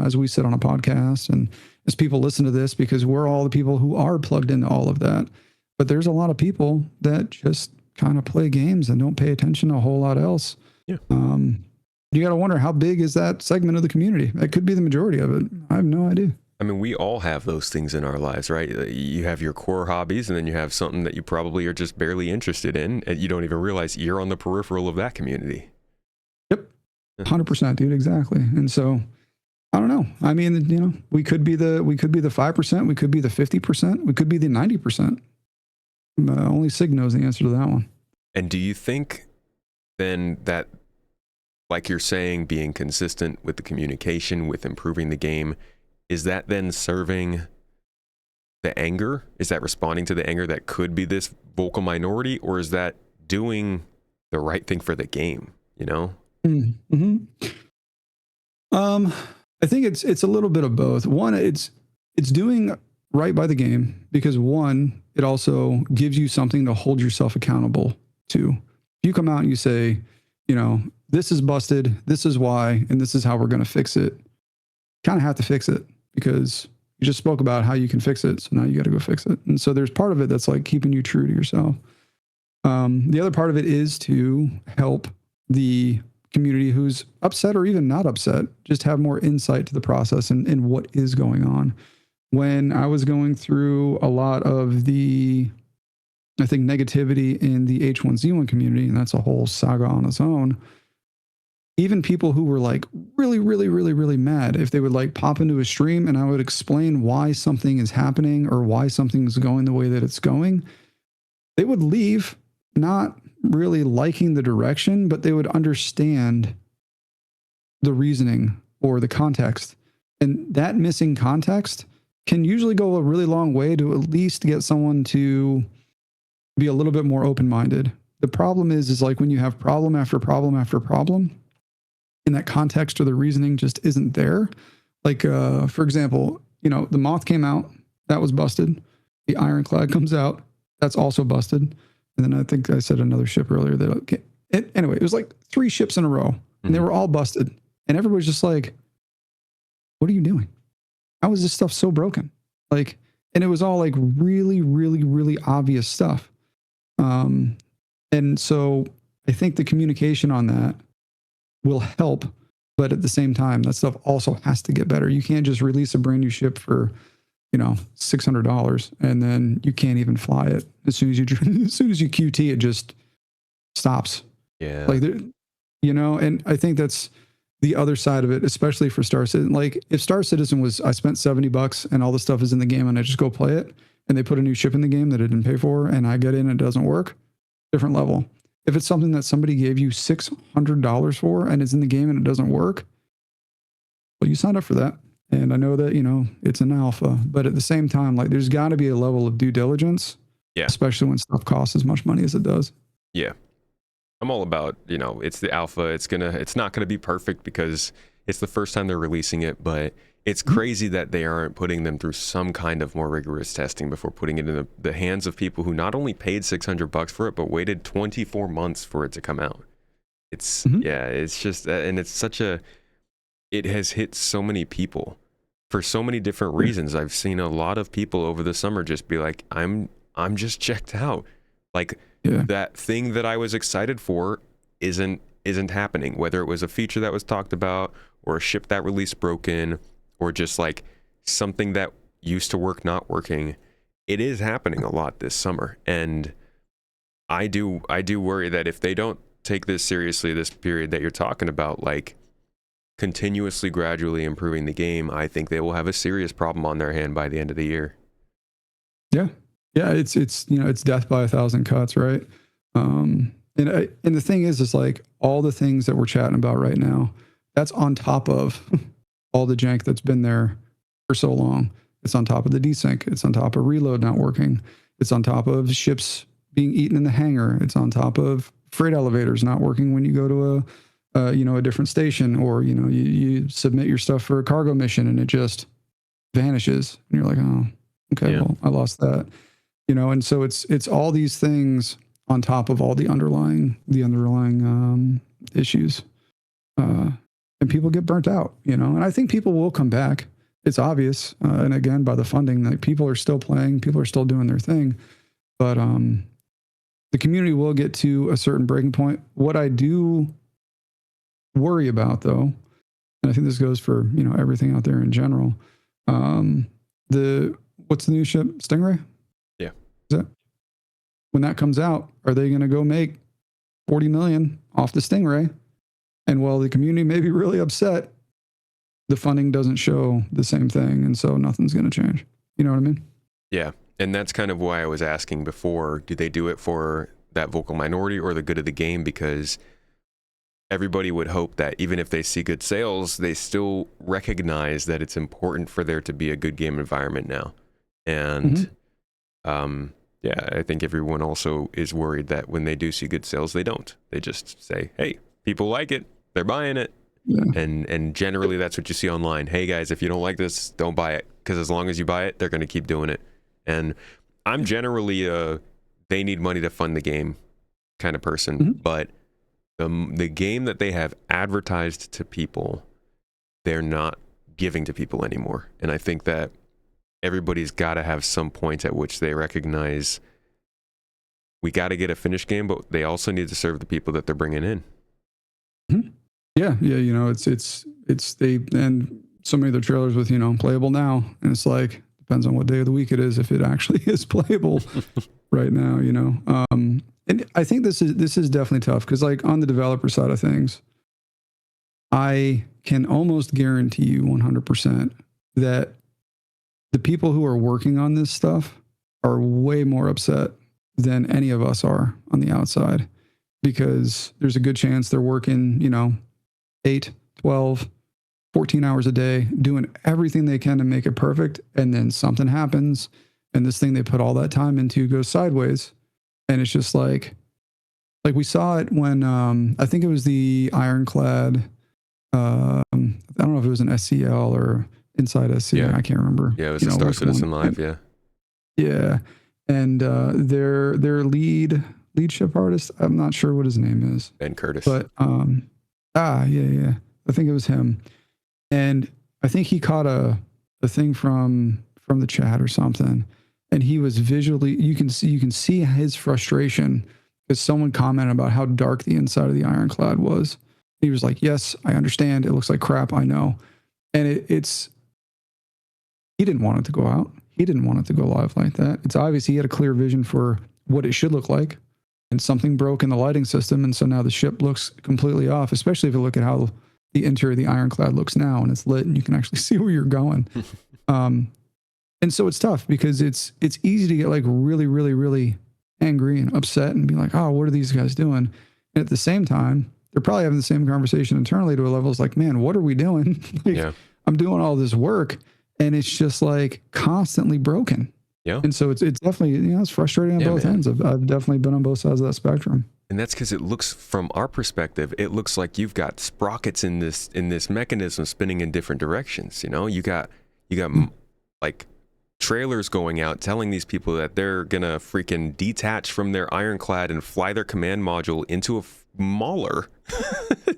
as we sit on a podcast and as people listen to this, because we're all the people who are plugged into all of that. But there's a lot of people that just kind of play games and don't pay attention to a whole lot else. Yeah. You got to wonder, how big is that segment of the community? That could be the majority of it. I have no idea. I mean, we all have those things in our lives, right? You have your core hobbies, and then you have something that you probably are just barely interested in, and you don't even realize you're on the peripheral of that community. Yep. 100%, dude. Exactly. And so I don't know. I mean, we could be the 5%, we could be the 50%, we could be the 90%. Only Sig knows the answer to that one. And do you think then that, like you're saying, being consistent with the communication, with improving the game, is that then serving the anger? Is that responding to the anger that could be this vocal minority, or is that doing the right thing for the game? Mm-hmm. I think it's a little bit of both. One, it's doing right by the game, because one, it also gives you something to hold yourself accountable to. If you come out and you say, this is busted, this is why, and this is how we're going to fix it, kind of have to fix it, because you just spoke about how you can fix it. So now you got to go fix it. And so there's part of it that's like keeping you true to yourself. The other part of it is to help the community who's upset or even not upset just have more insight to the process and what is going on. When I was going through a lot of the, I think, negativity in the H1Z1 community, and that's a whole saga on its own, even people who were like really, really, really, really mad, if they would like pop into a stream and I would explain why something is happening or why something is going the way that it's going, they would leave not really liking the direction, but they would understand the reasoning or the context. And that missing context can usually go a really long way to at least get someone to be a little bit more open-minded. The problem is like when you have problem after problem after problem, and that context or the reasoning just isn't there. Like, for example, the Moth came out, that was busted. The Ironclad comes out, that's also busted. And then I think I said another ship earlier that, anyway, it was like 3 ships in a row, and they were all busted. And everybody's just like, what are you doing? How is this stuff so broken? Like, and it was all like really, really, really obvious stuff. And so I think the communication on that will help, but at the same time, that stuff also has to get better. You can't just release a brand new ship for, $600 and then you can't even fly it. As soon as you QT, it just stops. Yeah. Like, and I think that's the other side of it, especially for Star Citizen. Like, if Star Citizen was, I spent $70 and all the stuff is in the game and I just go play it, and they put a new ship in the game that I didn't pay for, and I get in and it doesn't work, different level. If it's something that somebody gave you $600 for and it's in the game and it doesn't work, well, you signed up for that. And I know that, it's an alpha, but at the same time, like, there's got to be a level of due diligence, especially when stuff costs as much money as it does. Yeah. I'm all about, it's the alpha. It's not gonna be perfect because it's the first time they're releasing it, but it's crazy that they aren't putting them through some kind of more rigorous testing before putting it in the hands of people who not only paid $600 for it, but waited 24 months for it to come out. It's it's just, and it's it has hit so many people for so many different reasons. I've seen a lot of people over the summer just be like, I'm just checked out. Like, that thing that I was excited for isn't happening, whether it was a feature that was talked about or a ship that released broken or just like something that used to work not working. It is happening a lot this summer, and I do worry that if they don't take this seriously, this period that you're talking about, like continuously gradually improving the game, I think they will have a serious problem on their hand by the end of the year. Yeah, it's it's death by 1,000 cuts, right? And the thing is like all the things that we're chatting about right now, that's on top of all the jank that's been there for so long. It's on top of the desync. It's on top of reload not working. It's on top of ships being eaten in the hangar. It's on top of freight elevators not working when you go to a different station, or you submit your stuff for a cargo mission and it just vanishes, and you're like, oh, okay, well, I lost that. And so it's all these things on top of all the underlying issues, and people get burnt out, and I think people will come back. It's obvious. And again, by the funding, like, people are still playing, people are still doing their thing, but, the community will get to a certain breaking point. What I do worry about, though, and I think this goes for, everything out there in general, what's the new ship? Stingray? Yeah. Is that, when that comes out, are they going to go make 40 million off the Stingray? And while the community may be really upset, the funding doesn't show the same thing. And so nothing's going to change. You know what I mean? Yeah. And that's kind of why I was asking before, do they do it for that vocal minority or the good of the game? Because everybody would hope that even if they see good sales, they still recognize that it's important for there to be a good game environment now. And I think everyone also is worried that when they do see good sales, they don't. They just say, hey, people like it, they're buying it. Yeah. And generally that's what you see online. Hey guys, if you don't like this, don't buy it, because as long as you buy it, they're going to keep doing it. And I'm generally they need money to fund the game kind of person, but the game that they have advertised to people, they're not giving to people anymore. And I think that everybody's got to have some point at which they recognize we got to get a finished game, but they also need to serve the people that they're bringing in. Yeah. It's they, and so many of their trailers with playable now, and it's like, depends on what day of the week it is if it actually is playable right now. And I think this is definitely tough, because like on the developer side of things, I can almost guarantee you 100% that the people who are working on this stuff are way more upset than any of us are on the outside, because there's a good chance they're working 8, 12, 14 hours a day, doing everything they can to make it perfect. And then something happens, and this thing they put all that time into goes sideways. And it's just like we saw it when I think it was the Ironclad. I don't know if it was an SCL or Inside SCL. Yeah. I can't remember. Yeah, it was a Star Citizen Live. And, yeah, and their lead ship artist. I'm not sure what his name is. Ben Curtis. But yeah. I think it was him. And I think he caught a thing from the chat or something. And he was visually, you can see his frustration because someone commented about how dark the inside of the Ironclad was. He was like, yes, I understand. It looks like crap. I know. And he didn't want it to go out. He didn't want it to go live like that. It's obvious he had a clear vision for what it should look like, and something broke in the lighting system. And so now the ship looks completely off, especially if you look at how the interior of the Ironclad looks now and it's lit and you can actually see where you're going. And so it's tough because it's easy to get like really, really, really angry and upset and be like, oh, what are these guys doing? And at the same time, they're probably having the same conversation internally to a level. It's like, man, what are we doing? I'm doing all this work and it's just like constantly broken. Yeah. And so it's definitely, it's frustrating on both ends. I've definitely been on both sides of that spectrum. And that's because it looks, from our perspective, it looks like you've got sprockets in this mechanism spinning in different directions. You got like trailers going out telling these people that they're gonna freaking detach from their Ironclad and fly their command module into a mauler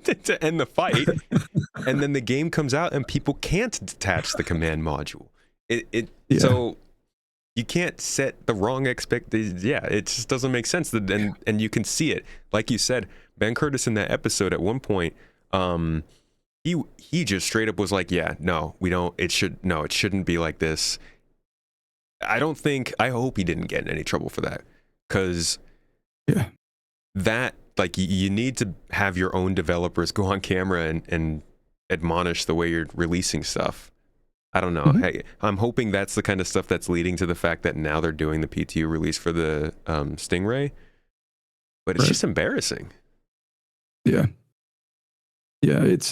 to end the fight. And then the game comes out and people can't detach the command module. So you can't set the wrong expectations. Yeah, it just doesn't make sense. And you can see it. Like you said, Ben Curtis in that episode at one point, he just straight up was like, yeah, no, it shouldn't be like this. I hope he didn't get in any trouble for that. Because that, like, you need to have your own developers go on camera and admonish the way you're releasing stuff. I don't know. Mm-hmm. Hey, I'm hoping that's the kind of stuff that's leading to the fact that now they're doing the PTU release for the Stingray. But it's just embarrassing. Yeah, it's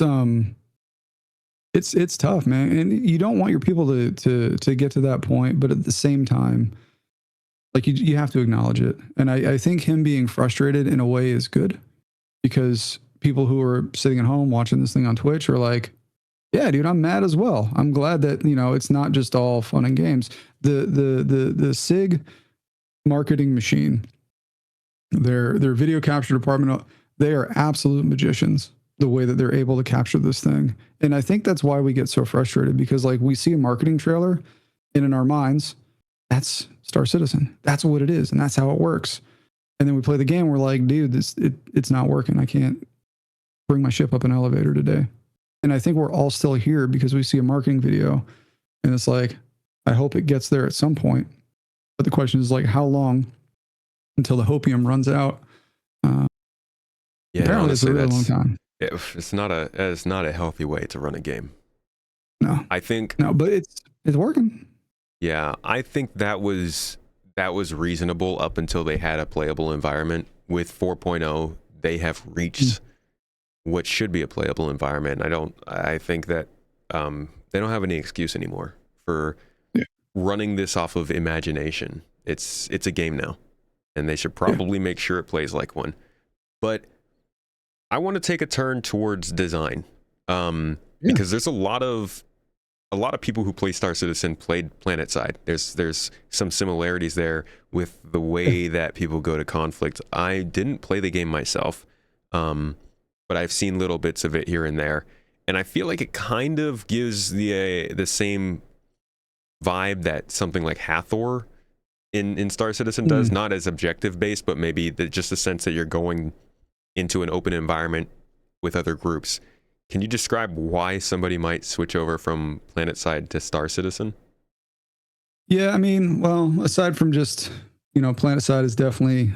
tough, man. And you don't want your people to get to that point, but at the same time, like you have to acknowledge it. And I think him being frustrated in a way is good, because people who are sitting at home watching this thing on Twitch are like, yeah, dude, I'm mad as well. I'm glad that, it's not just all fun and games. The SIG marketing machine, their video capture department, they are absolute magicians, the way that they're able to capture this thing. And I think that's why we get so frustrated, because like we see a marketing trailer and in our minds, that's Star Citizen. That's what it is. And that's how it works. And then we play the game. We're like, dude, it's not working. I can't bring my ship up an elevator today. And I think we're all still here because we see a marketing video and it's like, I hope it gets there at some point. But the question is like, how long until the hopium runs out? Apparently it's a really long time. It's not a healthy way to run a game. No, but it's working. Yeah, I think that was reasonable up until they had a playable environment. With 4.0, they have reached what should be a playable environment. I think that they don't have any excuse anymore for running this off of imagination. It's a game now, and they should probably make sure it plays like one. But I want to take a turn towards design, because there's a lot of people who play Star Citizen played Planetside. There's some similarities there with the way that people go to conflict. I didn't play the game myself, but I've seen little bits of it here and there, and I feel like it kind of gives the same vibe that something like Hathor in Star Citizen does. Not as objective based, but maybe just the sense that you're going into an open environment with other groups. Can you describe why somebody might switch over from Planetside to Star Citizen? Yeah, I mean, well, aside from just, Planetside is definitely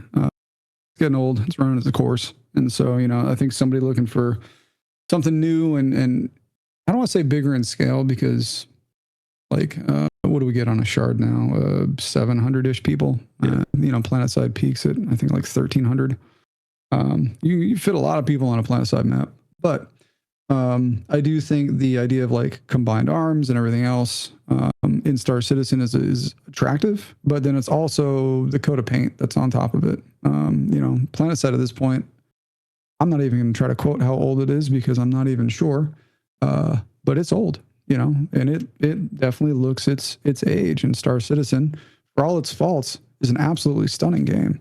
getting old. It's running its course. And so, I think somebody looking for something new and I don't want to say bigger in scale, because like, what do we get on a shard now? 700-ish people. Yeah. Planetside peaks at, I think, like 1,300. You fit a lot of people on a Planetside map, but I do think the idea of like combined arms and everything else in Star Citizen is attractive, but then it's also the coat of paint that's on top of it. Planetside at this point, I'm not even going to try to quote how old it is because I'm not even sure, but it's old, and it definitely looks its age. And Star Citizen, for all its faults, is an absolutely stunning game.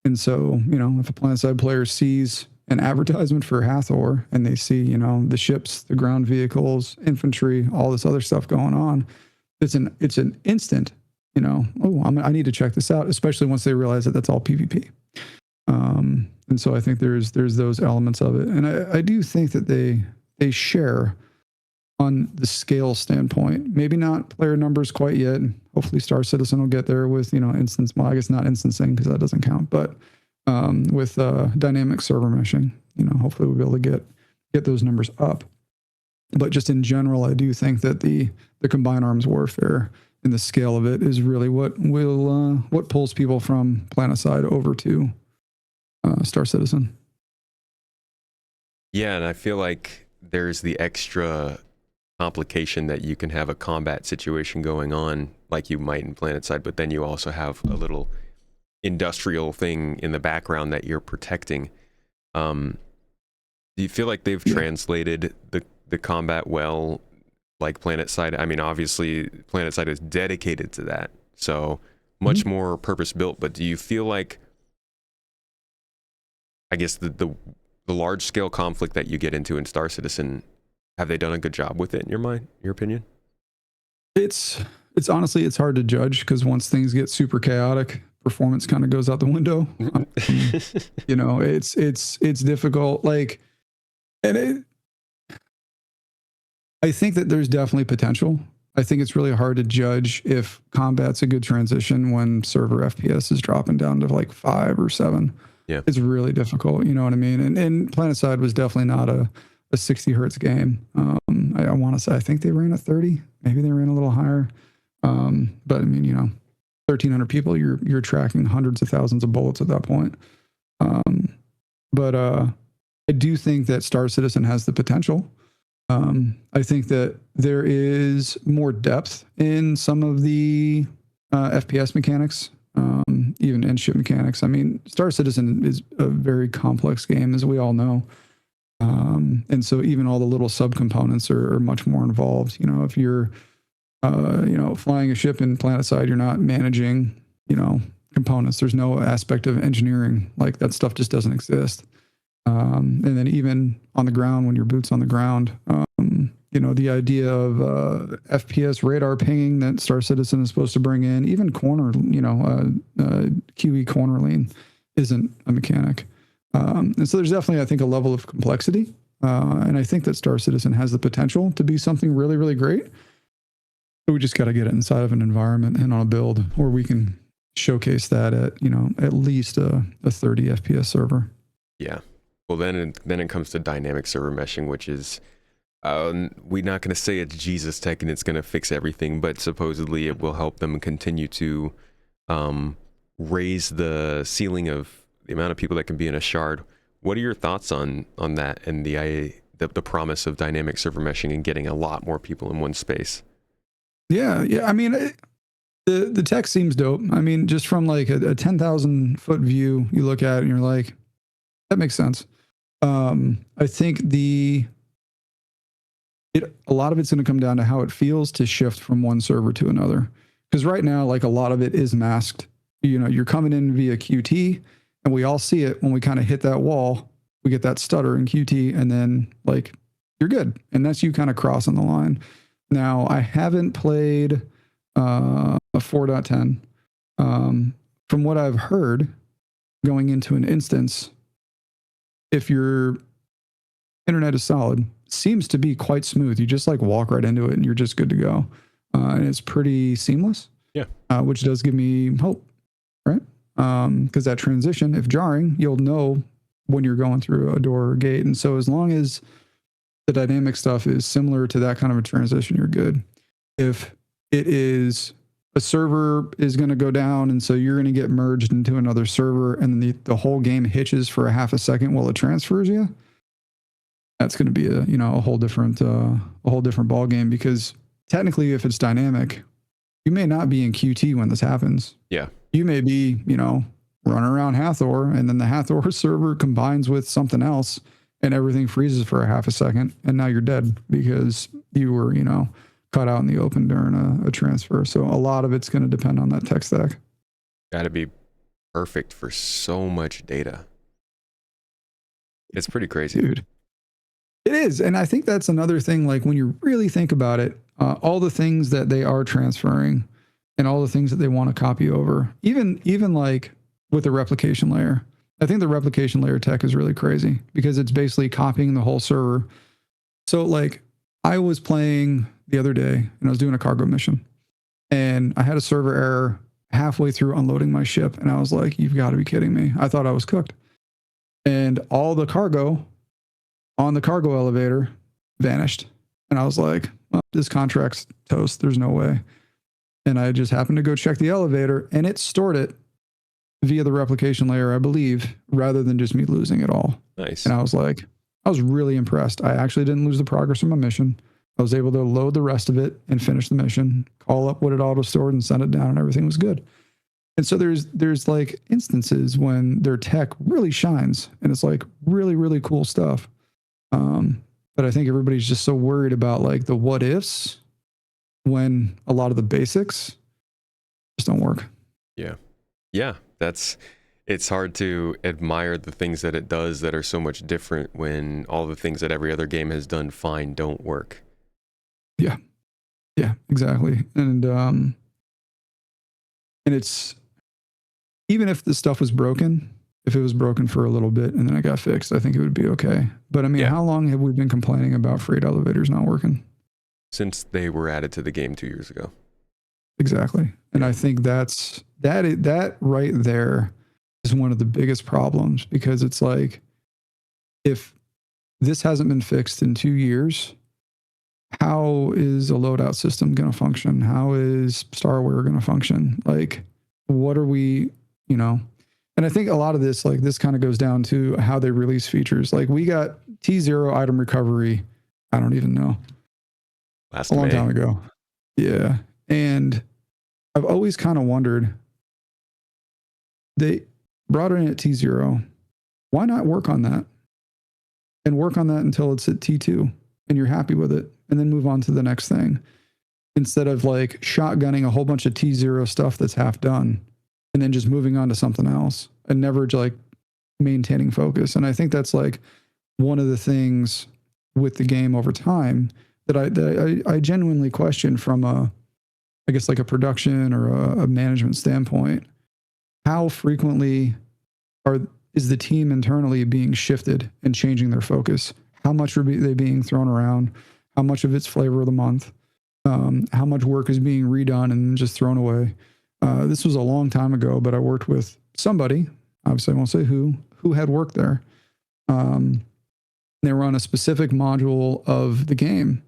And so, if a Planetside player sees an advertisement for Hathor and they see, the ships, the ground vehicles, infantry, all this other stuff going on, it's an instant, I need to check this out, especially once they realize that that's all PvP. And so I think there's those elements of it. And I do think that they share on the scale standpoint, maybe not player numbers quite yet. Hopefully Star Citizen will get there with, instance, well, I guess not instancing because that doesn't count, but with dynamic server meshing, hopefully we'll be able to get those numbers up. But just in general, I do think that the combined arms warfare and the scale of it is really what pulls people from Planetside over to Star Citizen. Yeah, and I feel like there's the extra complication that you can have a combat situation going on like you might in Planetside, but then you also have a little industrial thing in the background that you're protecting. Do you feel like they've translated the combat well, like Planetside? I mean, obviously Planetside is dedicated to that, so much more purpose built, but do you feel like, I guess, the large scale conflict that you get into in Star Citizen, have they done a good job with it in your opinion? It's honestly, it's hard to judge because once things get super chaotic, performance kind of goes out the window. It's difficult. Like, and I think that there's definitely potential. I think it's really hard to judge if combat's a good transition when server FPS is dropping down to like 5 or 7. Yeah, it's really difficult. You know what I mean? And Planetside was definitely not a 60 hertz game. I want to say, I think they ran at 30. Maybe they ran a little higher. But I mean, 1,300 people, you're tracking hundreds of thousands of bullets at that point. But I do think that Star Citizen has the potential. I think that there is more depth in some of the FPS mechanics, even in-ship mechanics. I mean, Star Citizen is a very complex game, as we all know. And so even all the little subcomponents are much more involved. If you're, flying a ship in Planetside, you're not managing, components. There's no aspect of engineering. Like, that stuff just doesn't exist. And then even on the ground, when your boot's on the ground, the idea of FPS radar pinging that Star Citizen is supposed to bring in, even corner, QE corner lean isn't a mechanic. And so there's definitely, I think, a level of complexity. And I think that Star Citizen has the potential to be something really, really great. But we just got to get it inside of an environment and on a build where we can showcase that at least a 30 FPS server. Yeah. Well, then it comes to dynamic server meshing, which is, we're not going to say it's Jesus tech and it's going to fix everything, but supposedly it will help them continue to raise the ceiling of the amount of people that can be in a shard. What are your thoughts on that and the promise of dynamic server meshing and getting a lot more people in one space? Yeah. I mean, the tech seems dope. I mean, just from like a 10,000 foot view, you look at it and you're like, that makes sense. I think a lot of it's going to come down to how it feels to shift from one server to another. Because right now, like, a lot of it is masked. You're coming in via QT, and we all see it when we kind of hit that wall. We get that stutter in QT, and then, like, you're good. And that's you kind of crossing the line. Now, I haven't played a 4.10. From what I've heard, going into an instance, if your internet is solid, seems to be quite smooth. You just like walk right into it and you're just good to go. And it's pretty seamless. Yeah. Which does give me hope, right? Because that transition, if jarring, you'll know when you're going through a door or gate. And so as long as the dynamic stuff is similar to that kind of a transition, you're good. If it is a server is going to go down, and so you're going to get merged into another server, and the whole game hitches for a half a second while it transfers you, that's going to be a whole different ball game, because technically if it's dynamic, you may not be in QT when this happens. Yeah. You may be, running around Hathor, and then the Hathor server combines with something else and everything freezes for a half a second, and now you're dead because you were, cut out in the open during a transfer. So a lot of it's going to depend on that tech stack. Got to be perfect for so much data. It's pretty crazy. Dude. It is. And I think that's another thing, like when you really think about it, all the things that they are transferring and all the things that they want to copy over, even like with the replication layer. I think the replication layer tech is really crazy because it's basically copying the whole server. So like I was playing the other day and I was doing a cargo mission and I had a server error halfway through unloading my ship. And I was like, you've got to be kidding me. I thought I was cooked. And all the cargo on the cargo elevator vanished. And I was like, well, this contract's toast. There's no way. And I just happened to go check the elevator and it stored it via the replication layer, I believe, rather than just me losing it all. Nice. And I was really impressed. I actually didn't lose the progress of my mission. I was able to load the rest of it and finish the mission, call up what it auto stored and send it down, and everything was good. And so there's like instances when their tech really shines and it's like really, really cool stuff. But I think everybody's just so worried about like the what ifs when a lot of the basics just don't work. Yeah. Yeah. It's hard to admire the things that it does that are so much different when all the things that every other game has done fine don't work. Yeah. Yeah, exactly. And it's, even if the stuff was broken, if it was broken for a little bit and then it got fixed, I think it would be okay. But I mean, How long have we been complaining about freight elevators not working? Since they were added to the game 2 years ago. Exactly. And I think that right there is one of the biggest problems, because it's like, if this hasn't been fixed in 2 years, how is a loadout system going to function? How is Starware going to function? Like, what are we, and I think a lot of this, like this kind of goes down to how they release features. Like we got T0 item recovery. I don't even know. Last a long May. time ago. Yeah. And I've always kind of wondered, they brought it in at T0. Why not work on that and work on that until it's at T2 and you're happy with it, and then move on to the next thing, instead of like shotgunning a whole bunch of T0 stuff that's half done and then just moving on to something else and never like maintaining focus. And I think that's like one of the things with the game over time that I genuinely question from I guess like a production or a management standpoint. How frequently is the team internally being shifted and changing their focus? How much are they being thrown around? How much of it's flavor of the month? How much work is being redone and just thrown away? This was a long time ago, but I worked with somebody, obviously I won't say who had worked there. They were on a specific module of the game,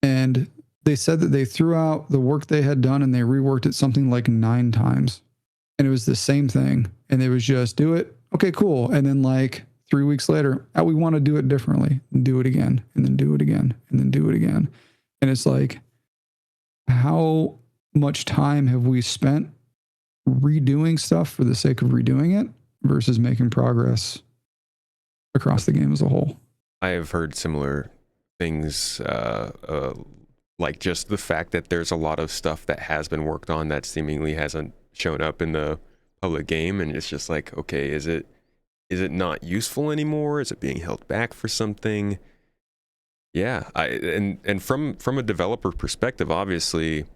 and they said that they threw out the work they had done and they reworked it something like 9 times. And it was the same thing. And it was just do it. Okay, cool. And then like 3 weeks later, we want to do it differently, and do it again, and then do it again, and then do it again. And it's like, how much time have we spent redoing stuff for the sake of redoing it versus making progress across the game as a whole? I have heard similar things, like just the fact that there's a lot of stuff that has been worked on that seemingly hasn't shown up in the public game, and it's just like, okay, is it not useful anymore? Is it being held back for something? Yeah, and from a developer perspective, obviously,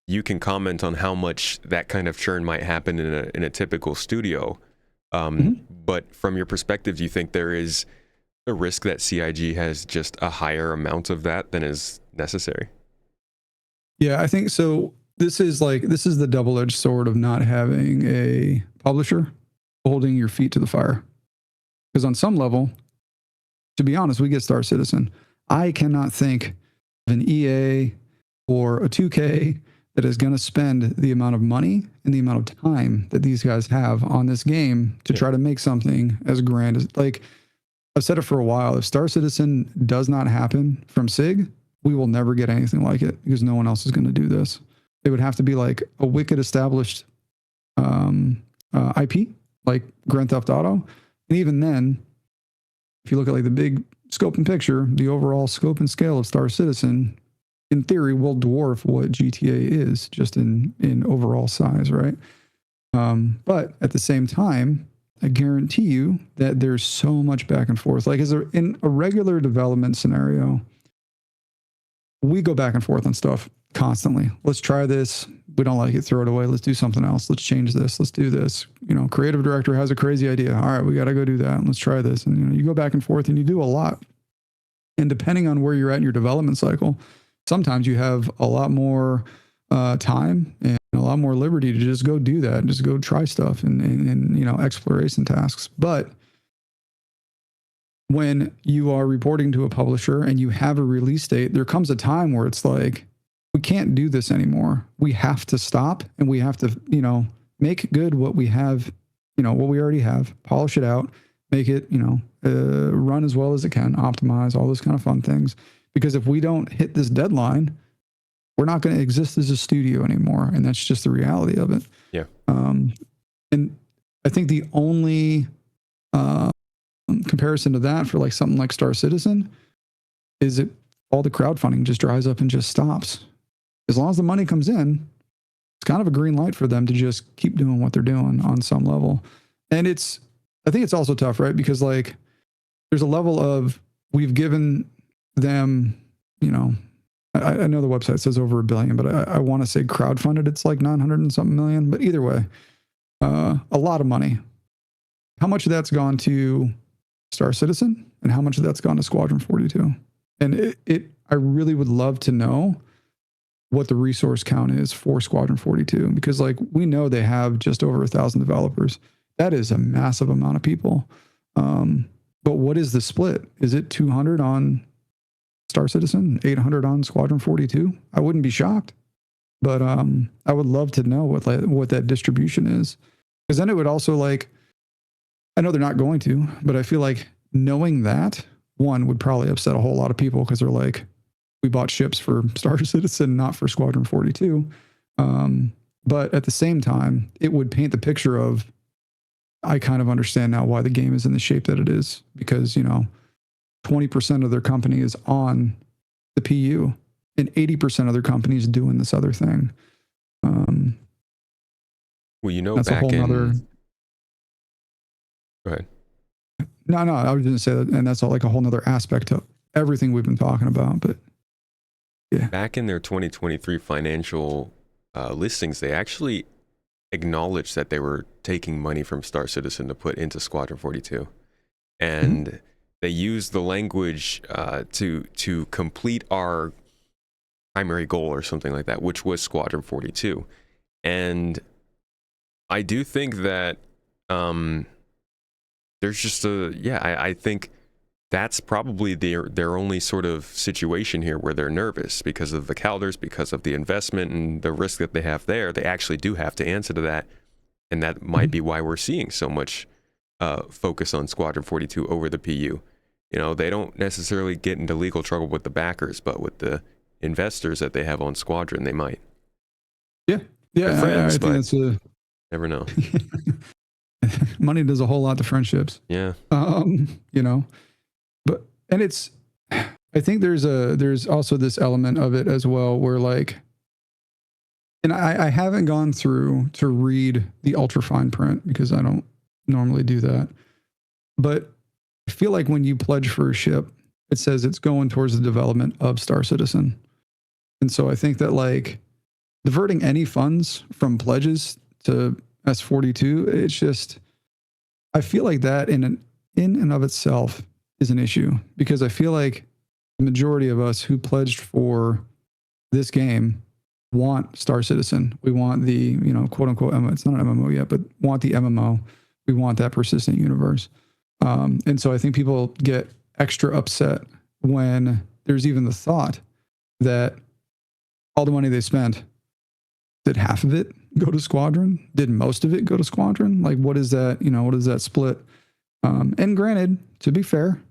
you can comment on how much that kind of churn might happen in a typical studio. But from your perspective, do you think there is a risk that CIG has just a higher amount of that than is necessary? Yeah, I think so. This is the double-edged sword of not having a publisher holding your feet to the fire. Because on some level, to be honest, we get Star Citizen. I cannot think of an EA or a 2K that is going to spend the amount of money and the amount of time that these guys have on this game to try to make something as grand as, like, I've said it for a while. If Star Citizen does not happen from SIG, we will never get anything like it because no one else is going to do this. It would have to be like a wicked established IP, like Grand Theft Auto. And even then, if you look at like the big scope and picture, the overall scope and scale of Star Citizen, in theory, will dwarf what GTA is just in overall size, right? But at the same time, I guarantee you that there's so much back and forth. Like, in a regular development scenario, we go back and forth on stuff constantly. Let's try this. We don't like it, throw it away. Let's do something else. Let's change this. Let's do this. Creative director has a crazy idea. All right, we got to go do that. Let's try this. And, you go back and forth and you do a lot. And depending on where you're at in your development cycle, sometimes you have a lot more time and a lot more liberty to just go do that, just go try stuff and exploration tasks. But when you are reporting to a publisher and you have a release date, there comes a time where it's like, we can't do this anymore. We have to stop and we have to, make good what we have, what we already have, polish it out, make it, run as well as it can, optimize, all those kind of fun things. Because if we don't hit this deadline, we're not going to exist as a studio anymore. And that's just the reality of it. Yeah. And I think the only comparison to that for like something like Star Citizen is it all the crowdfunding just dries up and just stops. As long as the money comes in, it's kind of a green light for them to just keep doing what they're doing on some level. And I think it's also tough, right? Because like there's a level of, we've given them, I know the website says over $1 billion, but I want to say crowdfunded, it's like 900 and something million, but either way, a lot of money. How much of that's gone to Star Citizen and how much of that's gone to Squadron 42? And I really would love to know what the resource count is for Squadron 42, because like we know they have just over 1,000 developers. That is a massive amount of people. But what is the split? Is it 200 on Star Citizen, 800 on Squadron 42? I wouldn't be shocked, but I would love to know what that distribution is, because then it would also like, I know they're not going to, but I feel like knowing that, one, would probably upset a whole lot of people because they're like, we bought ships for Star Citizen, not for Squadron 42. But at the same time, it would paint the picture of, I kind of understand now why the game is in the shape that it is, because, 20% of their company is on the PU and 80% of their company is doing this other thing. Well, that's back a whole nother. Go ahead. No, I was going to say that, and that's all like a whole nother aspect of everything we've been talking about. But yeah, back in their 2023 financial listings, they actually acknowledged that they were taking money from Star Citizen to put into Squadron 42, and they used the language to complete our primary goal or something like that, which was Squadron 42. And I do think that there's just I think that's probably their only sort of situation here where they're nervous because of the Calders, because of the investment and the risk that they have there. They actually do have to answer to that. And that might be why we're seeing so much focus on Squadron 42 over the PU. They don't necessarily get into legal trouble with the backers, but with the investors that they have on Squadron, they might. Yeah. They're friends, I think that's never know. Money does a whole lot to friendships. Yeah. But it's, I think there's also this element of it as well where like, and I haven't gone through to read the ultra fine print because I don't normally do that, but I feel like when you pledge for a ship, it says it's going towards the development of Star Citizen. And so I think that like diverting any funds from pledges to S42, it's just, I feel like that in and of itself is an issue, because I feel like the majority of us who pledged for this game want Star Citizen. We want the, quote unquote, it's not an MMO yet, but want the MMO. We want that persistent universe. And so I think people get extra upset when there's even the thought that all the money they spent, did half of it go to Squadron? Did most of it go to Squadron? Like, what is that? What is that split? And granted, to be fair,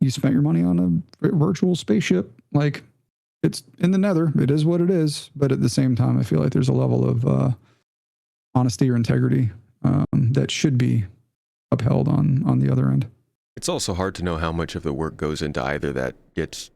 you spent your money on a virtual spaceship. Like, it's in the nether. It is what it is. But at the same time, I feel like there's a level of honesty or integrity that should be upheld on the other end. It's also hard to know how much of the work goes into either that gets,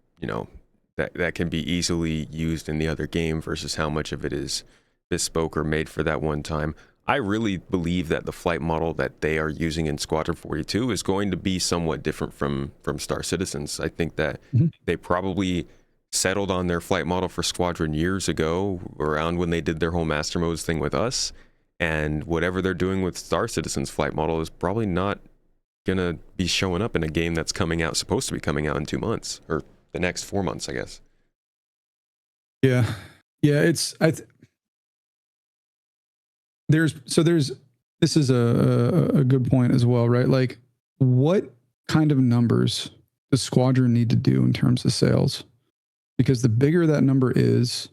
that can be easily used in the other game versus how much of it is bespoke or made for that one time. I really believe that the flight model that they are using in Squadron 42 is going to be somewhat different from Star Citizens. I think that they probably settled on their flight model for Squadron years ago, around when they did their whole Master Modes thing with us. And whatever they're doing with Star Citizens flight model is probably not going to be showing up in a game that's supposed to be coming out in 2 months, or the next 4 months, I guess. Yeah. This is a good point as well, right? Like, what kind of numbers does Squadron need to do in terms of sales? Because the bigger that number is,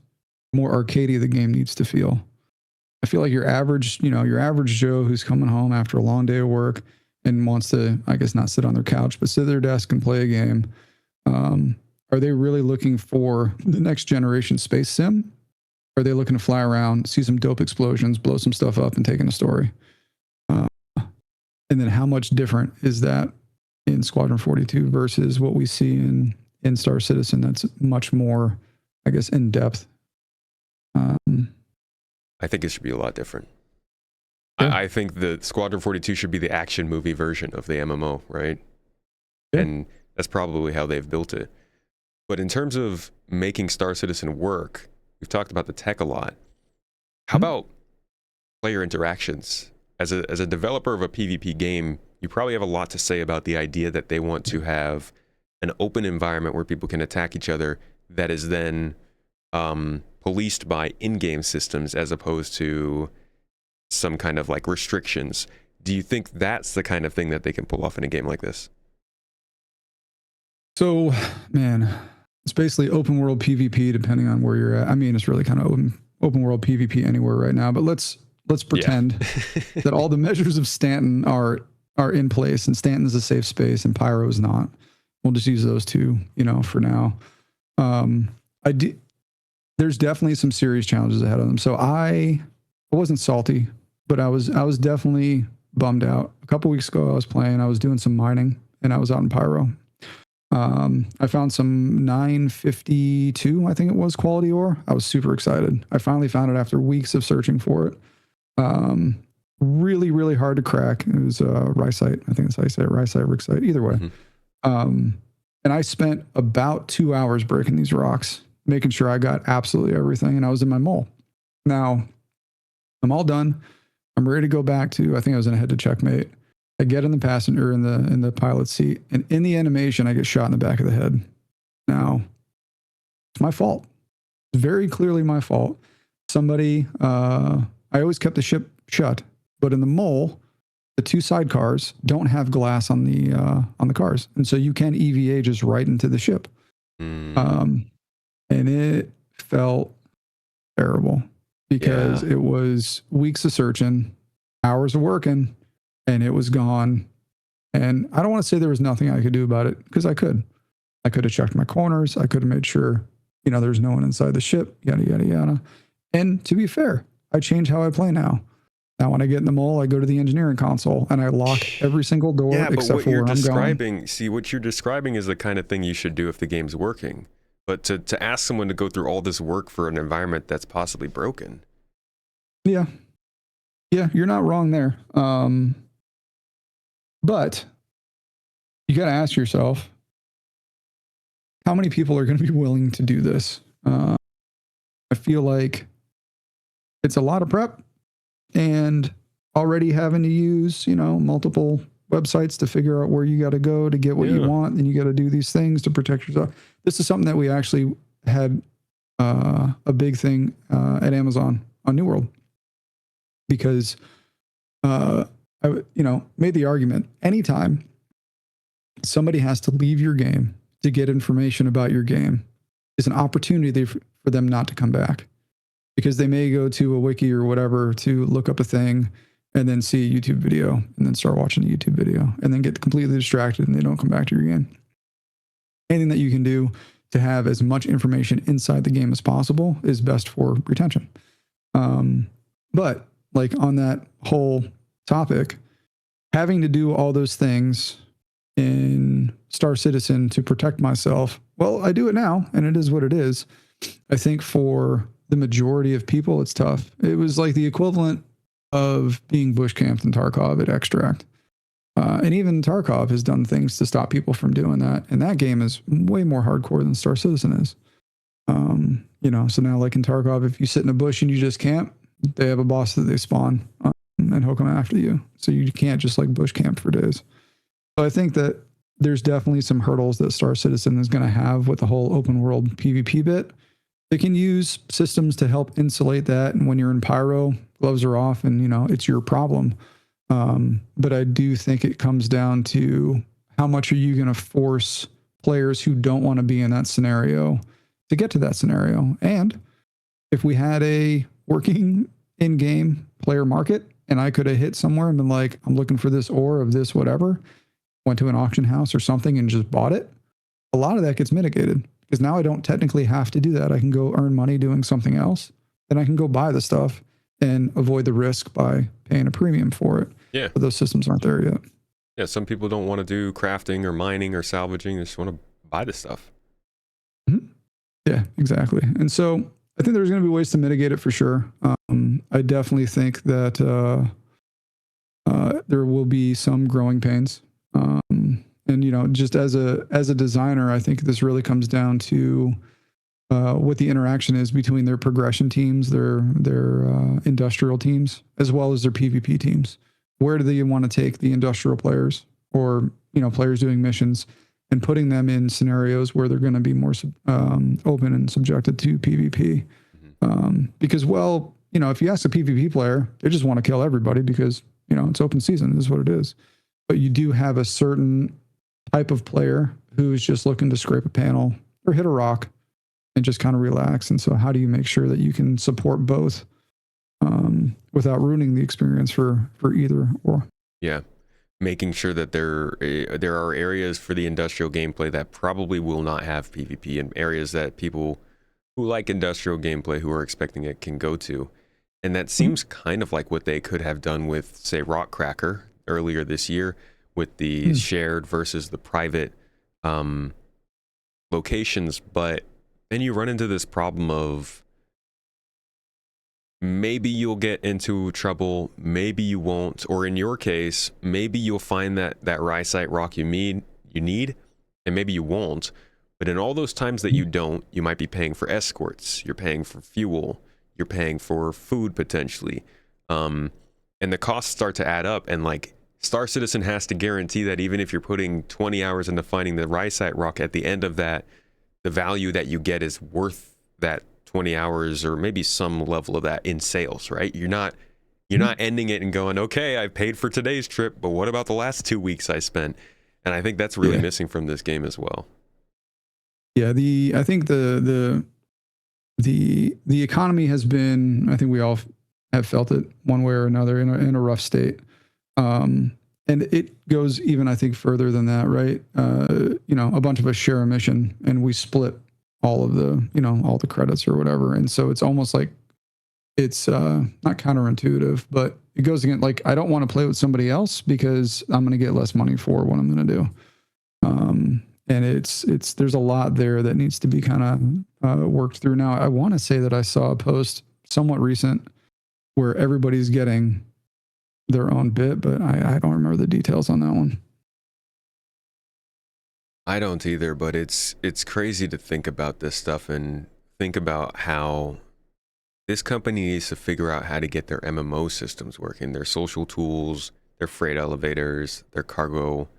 the more arcadey the game needs to feel. I feel like your average Joe who's coming home after a long day of work and wants to, I guess, not sit on their couch, but sit at their desk and play a game. Are they really looking for the next generation space sim? Are they looking to fly around, see some dope explosions, blow some stuff up, and take in a story? And then how much different is that in Squadron 42 versus what we see in Star Citizen? That's much more, I guess, in depth. I think it should be a lot different. Yeah. I think the Squadron 42 should be the action movie version of the MMO, right? Yeah. And that's probably how they've built it. But in terms of making Star Citizen work, we've talked about the tech a lot. How about player interactions? As a developer of a PvP game, you probably have a lot to say about the idea that they want to have an open environment where people can attack each other that is then policed by in-game systems as opposed to some kind of like restrictions. Do you think that's the kind of thing that they can pull off in a game like this? So, man, it's basically open world PvP depending on where you're at. I mean, it's really kind of open world PvP anywhere right now, but let's pretend that all the measures of Stanton are in place, and Stanton's a safe space and Pyro is not. We'll just use those two, for now. There's definitely some serious challenges ahead of them. So I wasn't salty, but I was definitely bummed out. A couple weeks ago, I was doing some mining, and I was out in Pyro. I found some 952, I think it was, quality ore. I was super excited. I finally found it after weeks of searching for it. Really, really hard to crack. It was ricite. I think that's how you say it, ricite, rixite, either way. And I spent about 2 hours breaking these rocks, making sure I got absolutely everything, and I was in my mole. Now, I'm all done. I'm ready to go back to, I think I was in a head to checkmate. I get in the passenger in the pilot's seat, and in the animation, I get shot in the back of the head. Now, it's my fault. It's very clearly my fault. Somebody, I always kept the ship shut, but in the mole, the two sidecars don't have glass on the cars, and so you can EVA just right into the ship. And it felt terrible because it was weeks of searching, hours of working, and it was gone. And I don't want to say there was nothing I could do about it, because I could. I could have checked my corners. I could have made sure, there's no one inside the ship, yada, yada, yada. And to be fair, I change how I play now. Now, when I get in the mole, I go to the engineering console and I lock every single door except for where I'm going. See, what you're describing is the kind of thing you should do if the game's working. But to ask someone to go through all this work for an environment that's possibly broken. Yeah, you're not wrong there. But you got to ask yourself, how many people are going to be willing to do this? I feel like it's a lot of prep, and already having to use, multiple websites to figure out where you got to go to get what you want, and you got to do these things to protect yourself. This is something that we actually had a big thing at Amazon on New World, because I made the argument, anytime somebody has to leave your game to get information about your game is an opportunity for them not to come back, because they may go to a wiki or whatever to look up a thing, and then see a YouTube video and then start watching a YouTube video and then get completely distracted and they don't come back to your game. Anything that you can do to have as much information inside the game as possible is best for retention. But like on that whole topic, having to do all those things in Star Citizen to protect myself, well, I do it now and it is what it is. I think for the majority of people, it's tough. It was like the equivalent of being bush camped in Tarkov at Extract. And even Tarkov has done things to stop people from doing that. And that game is way more hardcore than Star Citizen is. So now like in Tarkov, if you sit in a bush and you just camp, they have a boss that they spawn and he'll come after you. So you can't just like bush camp for days. So I think that there's definitely some hurdles that Star Citizen is going to have with the whole open world PvP bit. They can use systems to help insulate that. And when you're in Pyro, gloves are off and, it's your problem. But I do think it comes down to how much are you going to force players who don't want to be in that scenario to get to that scenario. And if we had a working in-game player market and I could have hit somewhere and been like, I'm looking for this ore of this, whatever, went to an auction house or something and just bought it, a lot of that gets mitigated because now I don't technically have to do that. I can go earn money doing something else. Then I can go buy the stuff and avoid the risk by paying a premium for it. Yeah. But those systems aren't there yet. Yeah, some people don't want to do crafting or mining or salvaging. They just want to buy the stuff. Mm-hmm. Yeah, exactly. And so I think there's going to be ways to mitigate it for sure. I definitely think that there will be some growing pains. And, just as a designer, I think this really comes down to what the interaction is between their progression teams, their industrial teams, as well as their PvP teams. Where do they want to take the industrial players or, players doing missions and putting them in scenarios where they're going to be more open and subjected to PvP? Because, if you ask a PvP player, they just want to kill everybody because, it's open season. This is what it is. But you do have a certain type of player who's just looking to scrape a panel or hit a rock and just kind of relax. And so how do you make sure that you can support both without ruining the experience for either or? Yeah. Making sure that there are areas for the industrial gameplay that probably will not have PvP and areas that people who like industrial gameplay who are expecting it can go to. And that seems kind of like what they could have done with, say, Rockcracker earlier this year with the shared versus the private locations. But then you run into this problem of maybe you'll get into trouble, maybe you won't, or in your case, maybe you'll find that rhyosite rock you need, and maybe you won't. But in all those times that you don't, you might be paying for escorts, you're paying for fuel, you're paying for food potentially, and the costs start to add up. And like Star Citizen has to guarantee that even if you're putting 20 hours into finding the rhyosite rock, at the end of that, the value that you get is worth that 20 hours or maybe some level of that in sales, right? You're not ending it and going, okay, I've paid for today's trip, but what about the last 2 weeks I spent? And I think that's really missing from this game as well. Yeah, I think the economy has been, I think we all have felt it one way or another in a rough state. And it goes even, I think, further than that, right? A bunch of us share a mission and we split all of the, all the credits or whatever. And so it's almost like it's not counterintuitive, but it goes against, like, I don't want to play with somebody else because I'm going to get less money for what I'm going to do. And there's a lot there that needs to be kind of worked through. Now, I want to say that I saw a post somewhat recent where everybody's getting their own bit, but I don't remember the details on that one. I don't either, but it's crazy to think about this stuff and think about how this company needs to figure out how to get their MMO systems working, their social tools, their freight elevators, their cargo,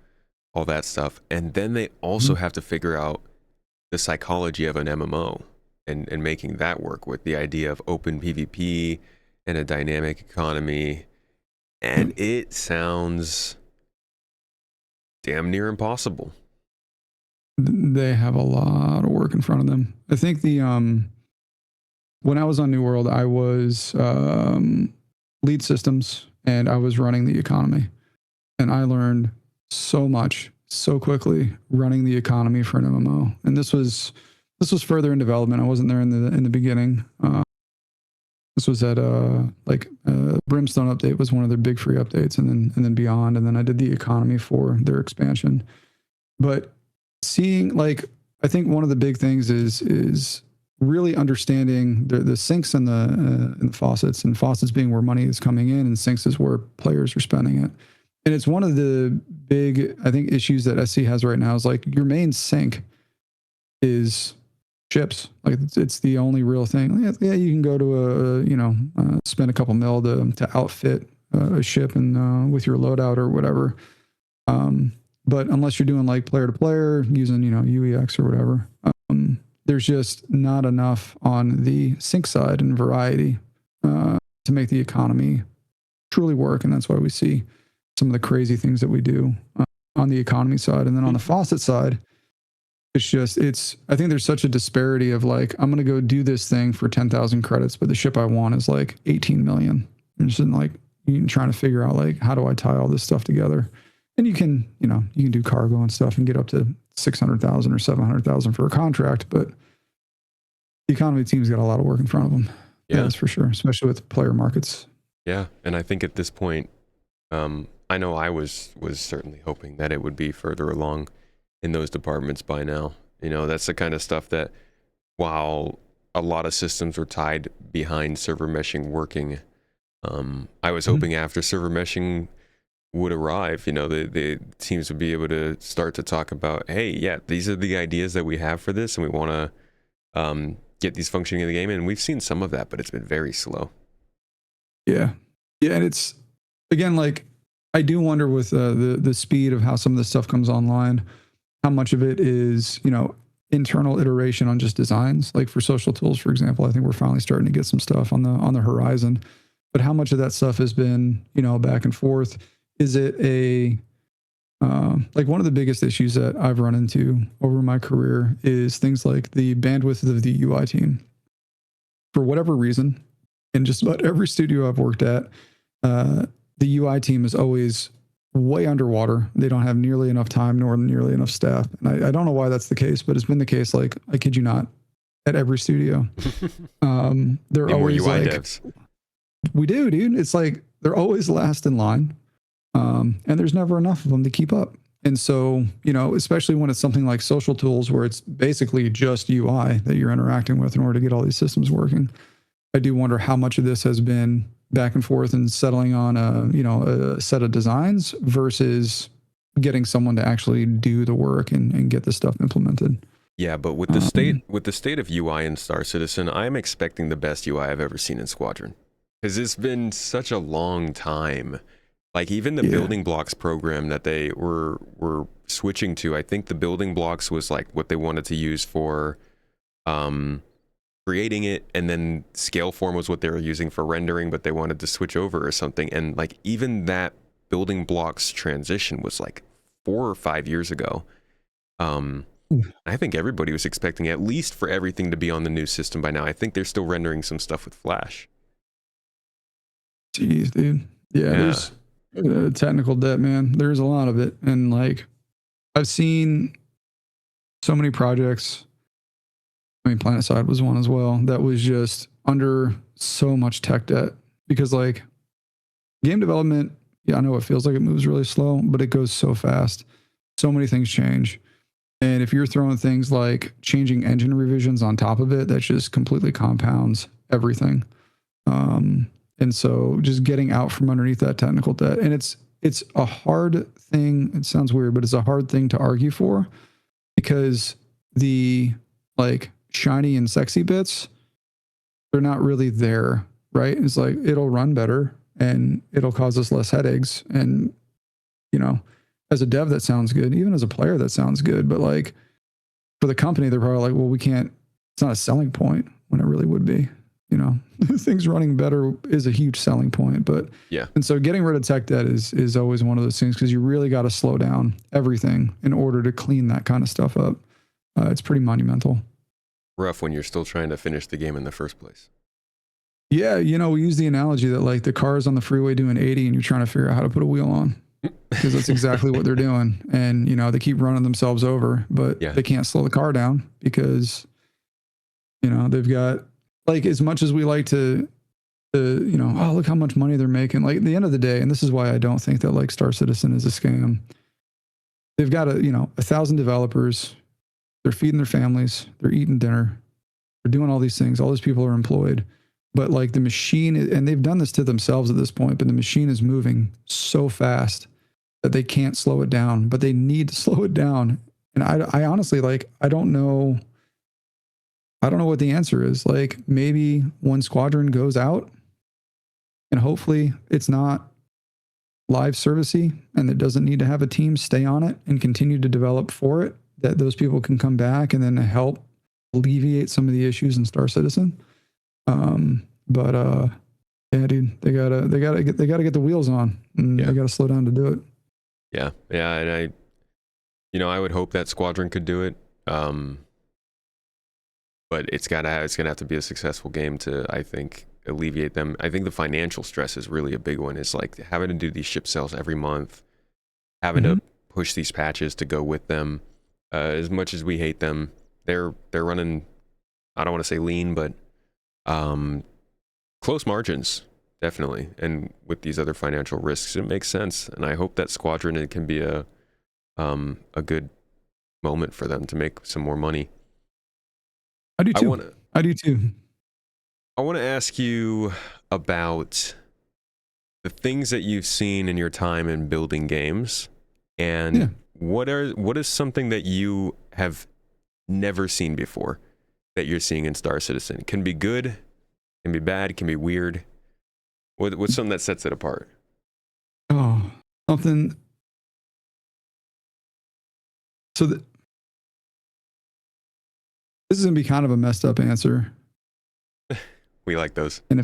all that stuff. And then they also have to figure out the psychology of an MMO and making that work with the idea of open PvP and a dynamic economy. And it sounds damn near impossible. They have a lot of work in front of them. I think when I was on New World, I was lead systems and I was running the economy, and I learned so much so quickly running the economy for an MMO. And this was further in development. I wasn't there in the beginning. This was at Brimstone update was one of their big free updates, and then beyond, and then I did the economy for their expansion. But seeing, like, I think one of the big things is really understanding the sinks and the faucets, and faucets being where money is coming in, and sinks is where players are spending it. And it's one of the big, I think, issues that SC has right now is like your main sink is ships. Like it's the only real thing. Yeah, you can go to spend a couple mil to outfit a ship and with your loadout or whatever. But unless you're doing like player to player using UEX or whatever, there's just not enough on the sink side and variety to make the economy truly work. And that's why we see some of the crazy things that we do on the economy side. And then on the faucet side, I think there's such a disparity of like, I'm going to go do this thing for 10,000 credits, but the ship I want is like 18 million. And just like, you're trying to figure out like, how do I tie all this stuff together? And you can do cargo and stuff and get up to 600,000 or 700,000 for a contract, but the economy team's got a lot of work in front of them. Yeah, that's for sure, especially with player markets. Yeah. And I think at this point, I know I was certainly hoping that it would be further along in those departments by now. That's the kind of stuff that, while a lot of systems were tied behind server meshing working, I was hoping after server meshing would arrive, the teams would be able to start to talk about, hey, yeah, these are the ideas that we have for this, and we want to get these functioning in the game. And we've seen some of that, but it's been very slow. Yeah. And it's, again, like, I do wonder with the speed of how some of this stuff comes online, how much of it is, internal iteration on just designs. Like for social tools, for example, I think we're finally starting to get some stuff on the horizon. But how much of that stuff has been, back and forth? Is it like one of the biggest issues that I've run into over my career is things like the bandwidth of the UI team. For whatever reason, in just about every studio I've worked at, the UI team is always way underwater. They don't have nearly enough time nor nearly enough staff. And I don't know why that's the case, but it's been the case, like, I kid you not, at every studio. They're always UI like, devs. We do, dude. It's like they're always last in line. And there's never enough of them to keep up. And so, especially when it's something like social tools where it's basically just UI that you're interacting with in order to get all these systems working, I do wonder how much of this has been back and forth and settling on a set of designs versus getting someone to actually do the work and get this stuff implemented. Yeah, but with the state of UI in Star Citizen, I'm expecting the best UI I've ever seen in Squadron, because it's been such a long time. Like even the building blocks program that they were switching to, I think the building blocks was like what they wanted to use for creating it, and then Scaleform was what they were using for rendering, but they wanted to switch over or something. And like even that building blocks transition was like 4 or 5 years ago. I think everybody was expecting at least for everything to be on the new system by now. I think they're still rendering some stuff with Flash. Jeez, dude. Yeah. There's technical debt, man. There's a lot of it. And like, I've seen so many projects. I mean, Planetside was one as well, that was just under so much tech debt, because like game development, I know it feels like it moves really slow, but it goes so fast. So many things change. And if you're throwing things like changing engine revisions on top of it, that just completely compounds everything. And so just getting out from underneath that technical debt, and it's a hard thing. It sounds weird, but it's a hard thing to argue for, because the like shiny and sexy bits, they're not really there, right? It's like, it'll run better and it'll cause us less headaches. And, as a dev, that sounds good. Even as a player, that sounds good. But like for the company, they're probably like, well, it's not a selling point when it really would be. Things running better is a huge selling point. But yeah. And so getting rid of tech debt is always one of those things, because you really got to slow down everything in order to clean that kind of stuff up. It's pretty monumental. Rough when you're still trying to finish the game in the first place. Yeah, we use the analogy that like the car is on the freeway doing 80 and you're trying to figure out how to put a wheel on, because that's exactly what they're doing. And, they keep running themselves over, but Yeah. they can't slow the car down because, they've got, like, as much as we like to, oh, look how much money they're making. Like, at the end of the day, and this is why I don't think that like Star Citizen is a scam. They've got 1,000 developers. They're feeding their families. They're eating dinner. They're doing all these things. All these people are employed. But like the machine, and they've done this to themselves at this point, but the machine is moving so fast that they can't slow it down, but they need to slow it down. And I honestly, like, I don't know what the answer is. Like, maybe one squadron goes out and hopefully it's not live servicey and it doesn't need to have a team stay on it and continue to develop for it, that those people can come back and then help alleviate some of the issues in Star Citizen. Yeah, dude, they gotta get the wheels on, and they gotta slow down to do it. Yeah. And I would hope that Squadron could do it. But it's gonna have to be a successful game to, I think, alleviate them. I think the financial stress is really a big one. It's like having to do these ship sales every month, having to push these patches to go with them. As much as we hate them, they're running, I don't want to say lean, but close margins, definitely. And with these other financial risks, it makes sense. And I hope that Squadron, it can be a good moment for them to make some more money. I do too. I do too. I want to ask you about the things that you've seen in your time in building games, and what is something that you have never seen before that you're seeing in Star Citizen? It can be good, can be bad, it can be weird. What's something that sets it apart? Oh, something. So this is gonna be kind of a messed up answer. We like those. And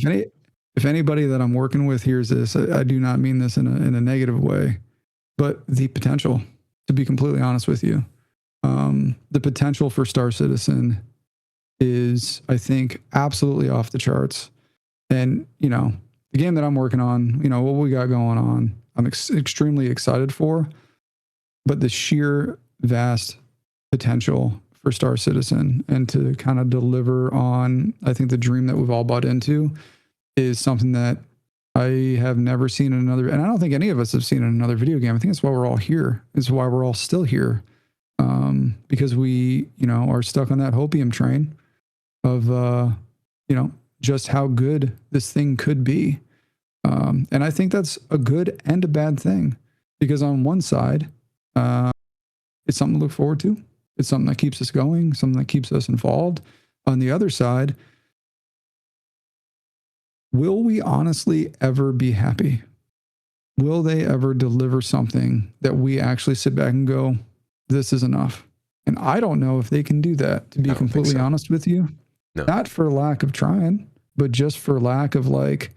if anybody that I'm working with hears this, I do not mean this in a negative way, but the potential, to be completely honest with you, the potential for Star Citizen is, I think, absolutely off the charts. And, the game that I'm working on, what we got going on, I'm extremely excited for, but the sheer vast potential for Star Citizen and to kind of deliver on, I think, the dream that we've all bought into is something that I have never seen in another, and I don't think any of us have seen in another video game. I think that's why we're all here. It's why we're all still here. Because we, are stuck on that hopium train of, just how good this thing could be. And I think that's a good and a bad thing, because on one side, it's something to look forward to. It's something that keeps us going, something that keeps us involved. On the other side, will we honestly ever be happy? Will they ever deliver something that we actually sit back and go, this is enough? And I don't know if they can do that, to be completely honest with you. No. Not for lack of trying, but just for lack of like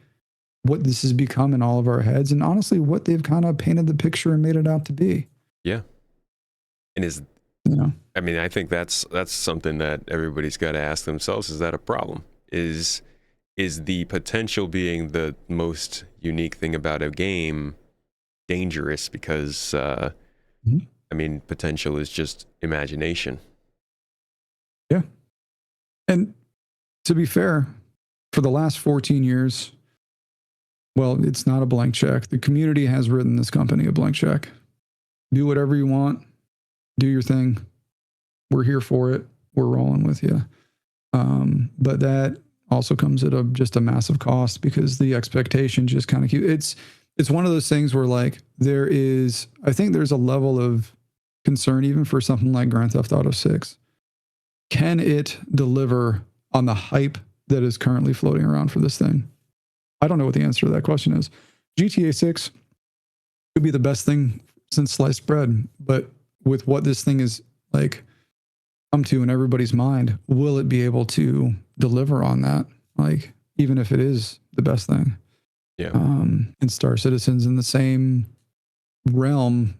what this has become in all of our heads, and honestly what they've kind of painted the picture and made it out to be. Yeah. And I mean, I think that's something that everybody's got to ask themselves. Is that a problem? Is the potential being the most unique thing about a game dangerous? Because I mean, potential is just imagination. Yeah. And to be fair, for the last 14 years, well, it's not a blank check. The community has written this company a blank check. Do whatever you want. Do your thing. We're here for it. We're rolling with you. But that also comes at just a massive cost, because the expectation just kind of it's one of those things where, like, I think there's a level of concern even for something like Grand Theft Auto 6. Can it deliver on the hype that is currently floating around for this thing? I don't know what the answer to that question is. GTA 6 could be the best thing since sliced bread, but with what this thing is like come to in everybody's mind, will it be able to deliver on that? Like, even if it is the best thing. Yeah. And Star Citizen's in the same realm.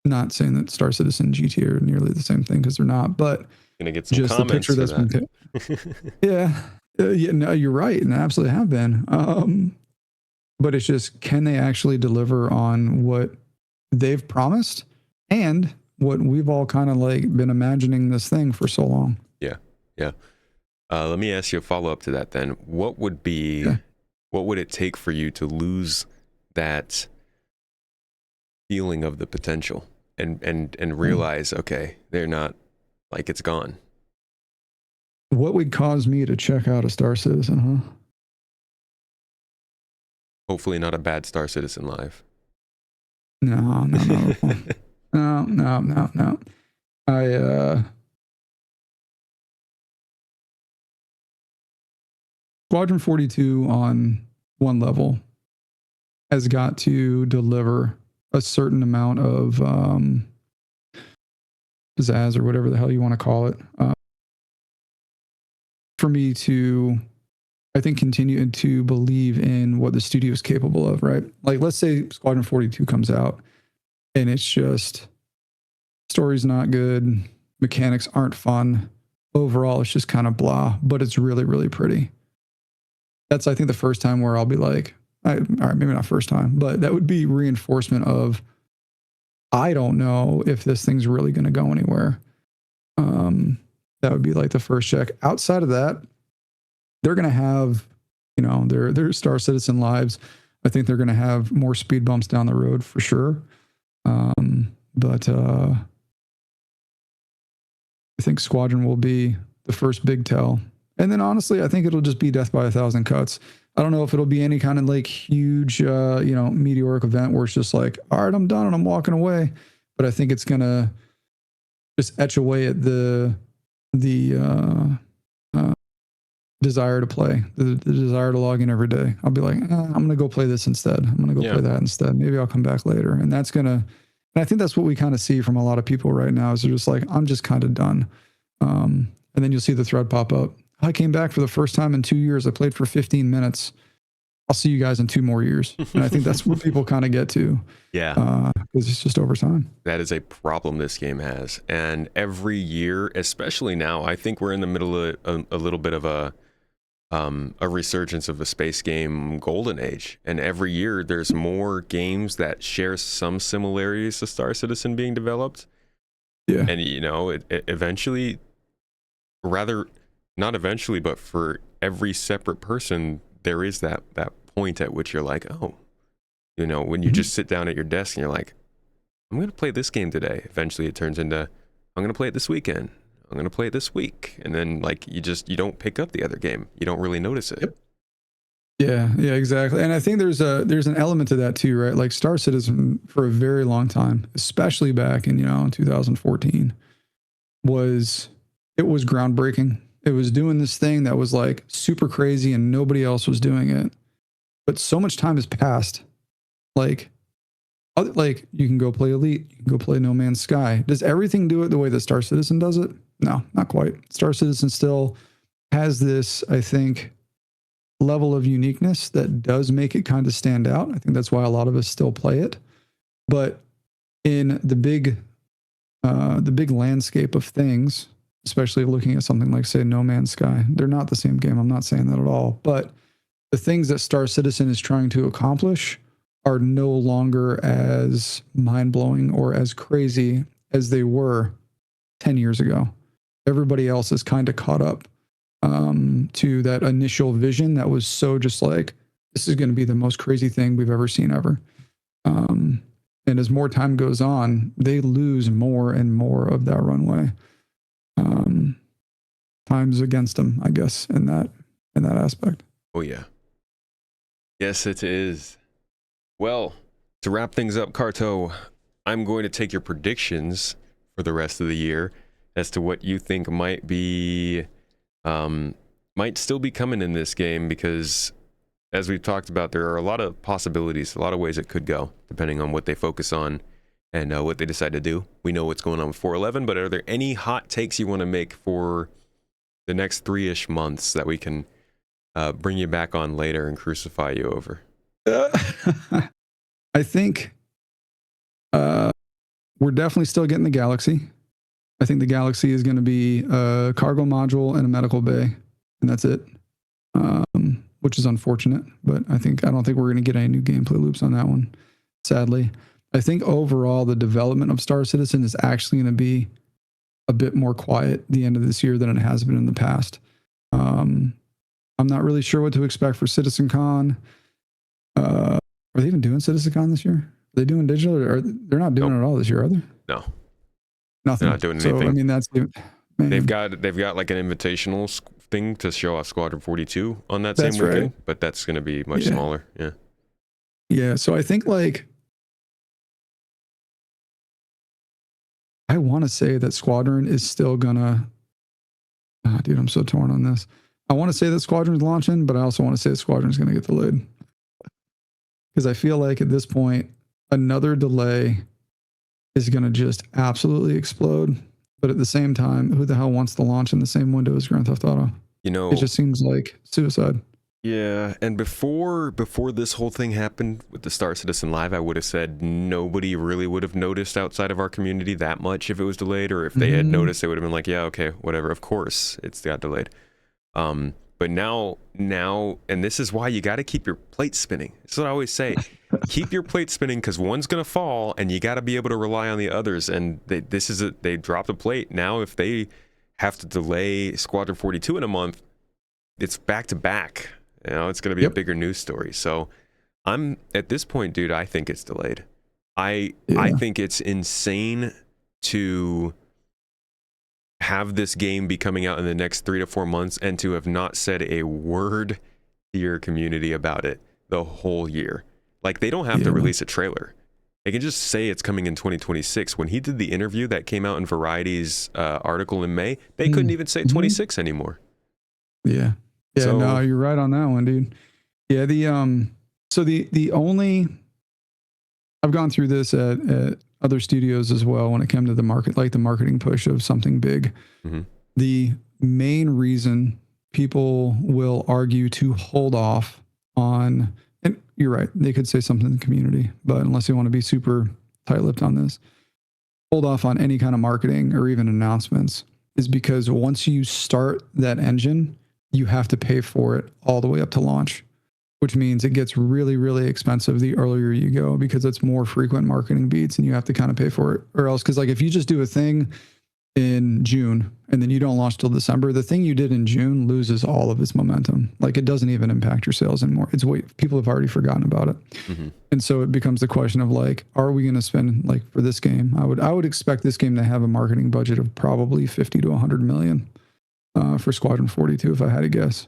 Not saying that Star Citizen and GTA are nearly the same thing, because they're not, but Gonna get some just the comments picture for that's been that. yeah. Yeah, no, you're right, and they absolutely have been. But it's just, can they actually deliver on what they've promised and what we've all kind of like been imagining this thing for so long? Yeah. Yeah. Let me ask you a follow-up to that then. What would it take for you to lose that feeling of the potential and realize, okay, they're not, like, it's gone? What would cause me to check out a Star Citizen, huh? Hopefully not a bad Star Citizen Live. No. No. Squadron 42 on one level has got to deliver a certain amount of pizzazz or whatever the hell you want to call it, for me to, I think, continue to believe in what the studio is capable of, right? Like, let's say Squadron 42 comes out and it's just, story's not good, mechanics aren't fun, overall it's just kind of blah, but it's really, really pretty. That's, I think, the first time where I'll be like, all right, maybe not first time, but that would be reinforcement of, I don't know if this thing's really going to go anywhere. That would be like the first check. Outside of that, they're going to have, their Star Citizen lives. I think they're going to have more speed bumps down the road for sure. But I think Squadron will be the first big tell. And then honestly, I think it'll just be death by 1,000 cuts. I don't know if it'll be any kind of like huge, meteoric event where it's just like, all right, I'm done and I'm walking away. But I think it's going to just etch away at the desire to play, the desire to log in every day. I'll be like, I'm going to go play this instead. I'm going to go play that instead. Maybe I'll come back later. And that's going to, and I think that's what we kind of see from a lot of people right now is they're just like, I'm just kind of done. And then you'll see the thread pop up. I came back for the first time in 2 years. I played for 15 minutes. I'll see you guys in 2 more years. And I think that's what people kind of get to. Yeah. Because it's just over time. That is a problem this game has. And every year, especially now, I think we're in the middle of a little bit of a resurgence of a space game golden age. And every year there's more games that share some similarities to Star Citizen being developed. Yeah. And, it eventually, rather, not eventually, but for every separate person, there is that point at which you're like, oh, when you just sit down at your desk and you're like, I'm going to play this game today. Eventually it turns into, I'm going to play it this weekend. I'm going to play it this week. And then like, you don't pick up the other game. You don't really notice it. Yep. Yeah, exactly. And I think there's an element to that too, right? Like Star Citizen for a very long time, especially back in, 2014 it was groundbreaking. It was doing this thing that was like super crazy and nobody else was doing it. But so much time has passed. Like you can go play Elite, you can go play No Man's Sky. Does everything do it the way that Star Citizen does it? No, not quite. Star Citizen still has this, I think, level of uniqueness that does make it kind of stand out. I think that's why a lot of us still play it. But in the big landscape of things, especially looking at something like, say, No Man's Sky, they're not the same game. I'm not saying that at all. But the things that Star Citizen is trying to accomplish are no longer as mind-blowing or as crazy as they were 10 years ago. Everybody else is kind of caught up to that initial vision that was so just like, this is going to be the most crazy thing we've ever seen ever. And as more time goes on, they lose more and more of that runway. Time's against them, I guess, in that aspect. Oh, yeah. Yes, it is. Well, to wrap things up, Carto, I'm going to take your predictions for the rest of the year as to what you think might still be coming in this game, because as we've talked about, there are a lot of possibilities, a lot of ways it could go, depending on what they focus on and what they decide to do. We know what's going on with 411, but are there any hot takes you want to make for the next 3-ish months that we can bring you back on later and crucify you over? I think we're definitely still getting the Galaxy. I think the Galaxy is going to be a cargo module and a medical bay, and that's it. which is unfortunate. But I don't think we're going to get any new gameplay loops on that one, sadly. I think overall the development of Star Citizen is actually going to be a bit more quiet at the end of this year than it has been in the past. I'm not really sure what to expect for CitizenCon. Are they even doing CitizenCon this year? Are they doing digital, or they're not doing it at all this year, are they? No, nothing. they're not doing anything. So I mean, man. They've got like an invitational thing to show off Squadron 42 on that That's same weekend, right. but that's going to be much smaller. Yeah. Yeah. So I think like I want to say that Squadron is still gonna. Dude, I'm so torn on this. I want to say that Squadron's launching, but I also want to say that Squadron's going to get delayed. Because I feel like at this point, another delay is going to just absolutely explode. But at the same time, who the hell wants to launch in the same window as Grand Theft Auto? It just seems like suicide. Yeah, and before this whole thing happened with the Star Citizen Live, I would have said nobody really would have noticed outside of our community that much if it was delayed, or if they had noticed, they would have been like, yeah, okay, whatever, of course it's got delayed. But now, and this is why you got to keep your plate spinning. That's what I always say. Keep your plate spinning, because one's going to fall, and you got to be able to rely on the others. And they dropped a plate. Now, if they have to delay Squadron 42 in a month, it's back to back. It's going to be a bigger news story. So I'm at this point, dude, I think it's delayed. I think it's insane to have this game be coming out in the next 3 to 4 months and to have not said a word to your community about it the whole year. Like, they don't have to release a trailer. They can just say it's coming in 2026. When he did the interview that came out in Variety's article in May, they couldn't even say 26 anymore. Yeah. Yeah, so, no, you're right on that one, dude. Yeah, the only I've gone through this at other studios as well when it came to the market, like the marketing push of something big. Mm-hmm. The main reason people will argue to hold off on, and you're right, they could say something in the community, but unless they want to be super tight-lipped on this, hold off on any kind of marketing or even announcements, is because once you start that engine, you have to pay for it all the way up to launch, which means it gets really, really expensive the earlier you go, because it's more frequent marketing beats and you have to kind of pay for it, or else. Because like if you just do a thing in June and then you don't launch till December, the thing you did in June loses all of its momentum. Like, it doesn't even impact your sales anymore. People have already forgotten about it. Mm-hmm. And so it becomes the question of like, are we going to spend, like, for this game, I would expect this game to have a marketing budget of probably 50 to 100 million for Squadron 42, if I had to guess.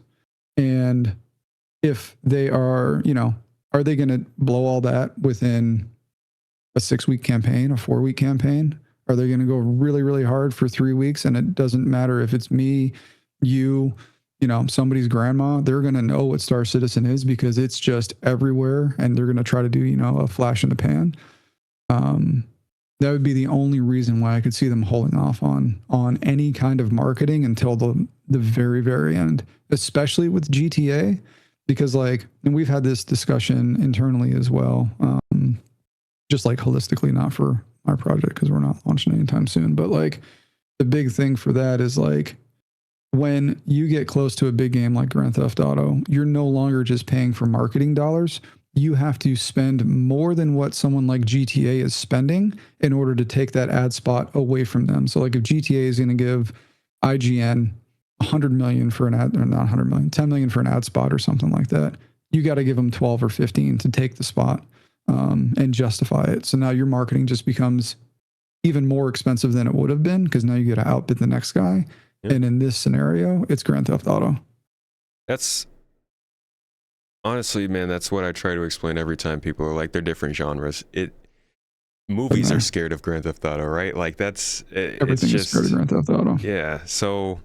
And if they are, are they going to blow all that within a 6-week campaign, a 4-week campaign? Are they going to go really, really hard for 3 weeks? And it doesn't matter if it's me, you, somebody's grandma, they're going to know what Star Citizen is because it's just everywhere. And they're going to try to do, a flash in the pan. That would be the only reason why I could see them holding off on any kind of marketing until the very, very end, especially with GTA. Because and we've had this discussion internally as well, just like holistically, not for our project because we're not launching anytime soon. But the big thing for that is when you get close to a big game like Grand Theft Auto, you're no longer just paying for marketing dollars. You have to spend more than what someone like GTA is spending in order to take that ad spot away from them. So if GTA is going to give IGN 100 million for an ad, or not 100 million, 10 million for an ad spot or something like that, you got to give them 12 or 15 to take the spot and justify it. So now your marketing just becomes even more expensive than it would have been because now you got to outbid the next guy. Yep. And in this scenario, it's Grand Theft Auto. That's honestly, man, that's what I try to explain every time people are like, they're different genres. Movies are scared of Grand Theft Auto, right? Everything is scared of Grand Theft Auto. Yeah. So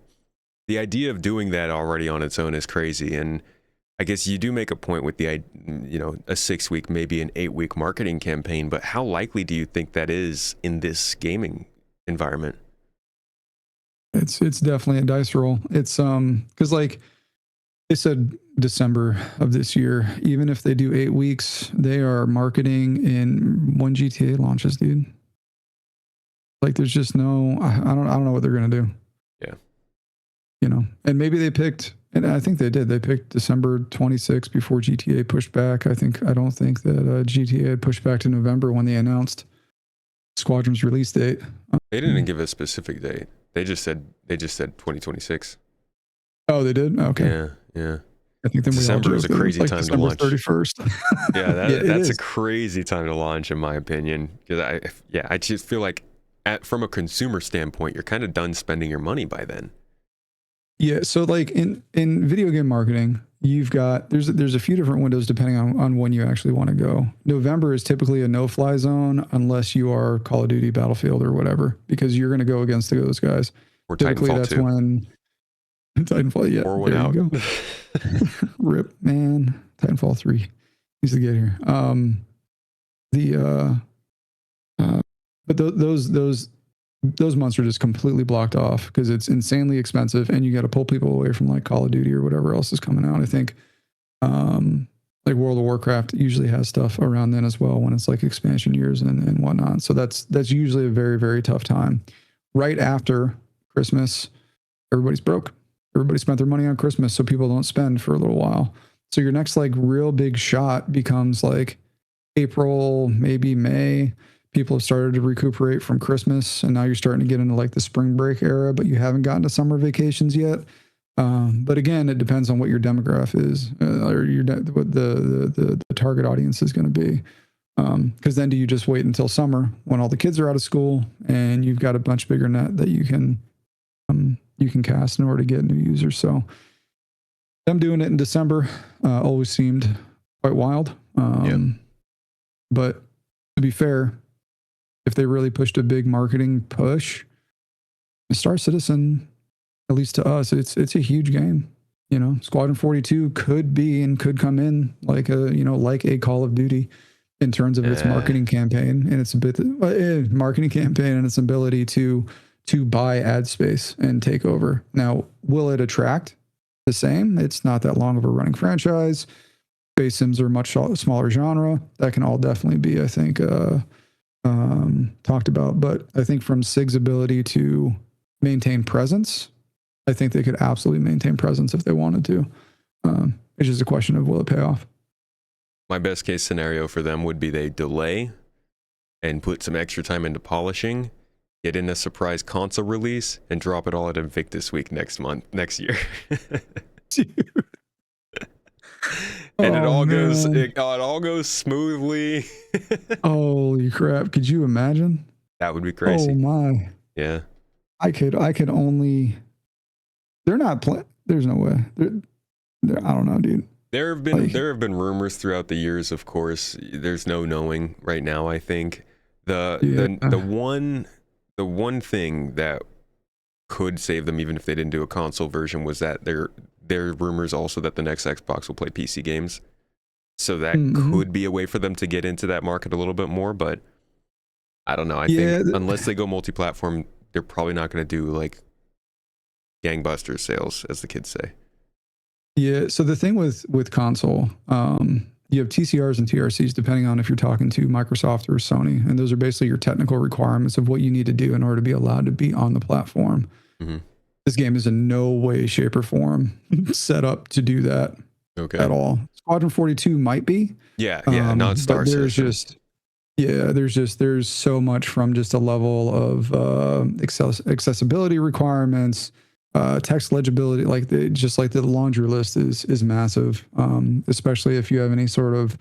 the idea of doing that already on its own is crazy. And I guess you do make a point with a 6-week, maybe an 8-week marketing campaign, but how likely do you think that is in this gaming environment? It's definitely a dice roll. It's because they said December of this year, even if they do 8 weeks, they are marketing in when GTA launches, dude. There's just no, I don't know what they're gonna do. Yeah. And maybe they picked And I think they did. They picked December 26th before GTA pushed back. I don't think that GTA had pushed back to November when they announced Squadron's release date. They didn't give a specific date. They just said 2026. Oh, they did? Okay. Yeah. I think then December is a crazy time to launch. 31st. Yeah, that's a crazy time to launch, in my opinion. Because I just feel like, from a consumer standpoint, you're kind of done spending your money by then. Yeah, so like in video game marketing, you've got there's a few different windows depending on when you actually want to go. November is typically a no-fly zone unless you are Call of Duty, Battlefield, or whatever, because you're going to go against those guys. Or Typically, Titanfall that's 2. when Titanfall. Yeah, Or one there out. you go. Rip, man. Titanfall 3 needs to get here. But those months are just completely blocked off because it's insanely expensive, and you got to pull people away from like Call of Duty or whatever else is coming out. I think, like World of Warcraft usually has stuff around then as well when it's like expansion years and whatnot. So that's usually a very, very tough time. Right after Christmas, everybody's broke. Everybody spent their money on Christmas, so people don't spend for a little while. So your next like real big shot becomes like April, maybe May. People have started to recuperate from Christmas, and now you're starting to get into like the spring break era, but you haven't gotten to summer vacations yet. But again, it depends on what your demographic is, or what the target audience is going to be. Because then do you just wait until summer when all the kids are out of school and you've got a much bigger net that you can cast in order to get new users? So them doing it in December always seemed quite wild. But to be fair, if they really pushed a big marketing push, Star Citizen, at least to us, it's a huge game. You know, Squadron 42 could be and could come in like a Call of Duty in terms of its marketing campaign and its marketing campaign and its ability to buy ad space and take over. Now, will it attract the same? It's not that long of a running franchise. Space sims are a much smaller genre. That can all definitely be, I think, talked about. But I think from SIG's ability to maintain presence, I think they could absolutely maintain presence if they wanted to. It's just a question of will it pay off. My best case scenario for them would be they delay and put some extra time into polishing, get in a surprise console release, and drop it all at Invictus Week next year. And it all goes smoothly. Holy crap. Could you imagine? That would be crazy. Oh my. Yeah. I could only, they're not there's no way. I don't know, dude. There have been rumors throughout the years, of course. There's no knowing right now, I think. The one thing that could save them, even if they didn't do a console version, was that there are rumors also that the next Xbox will play PC games. So that could be a way for them to get into that market a little bit more, but I don't know. I think unless they go multi-platform, they're probably not going to do like gangbusters sales, as the kids say. Yeah. So the thing with console, you have TCRs and TRCs depending on if you're talking to Microsoft or Sony, and those are basically your technical requirements of what you need to do in order to be allowed to be on the platform. Mm-hmm. This game is in no way, shape, or form set up to do that at all. Squadron 42 might be. Not Star Citizen. There's so much from just a level of accessibility requirements, text legibility, like the laundry list is massive, especially if you have any sort of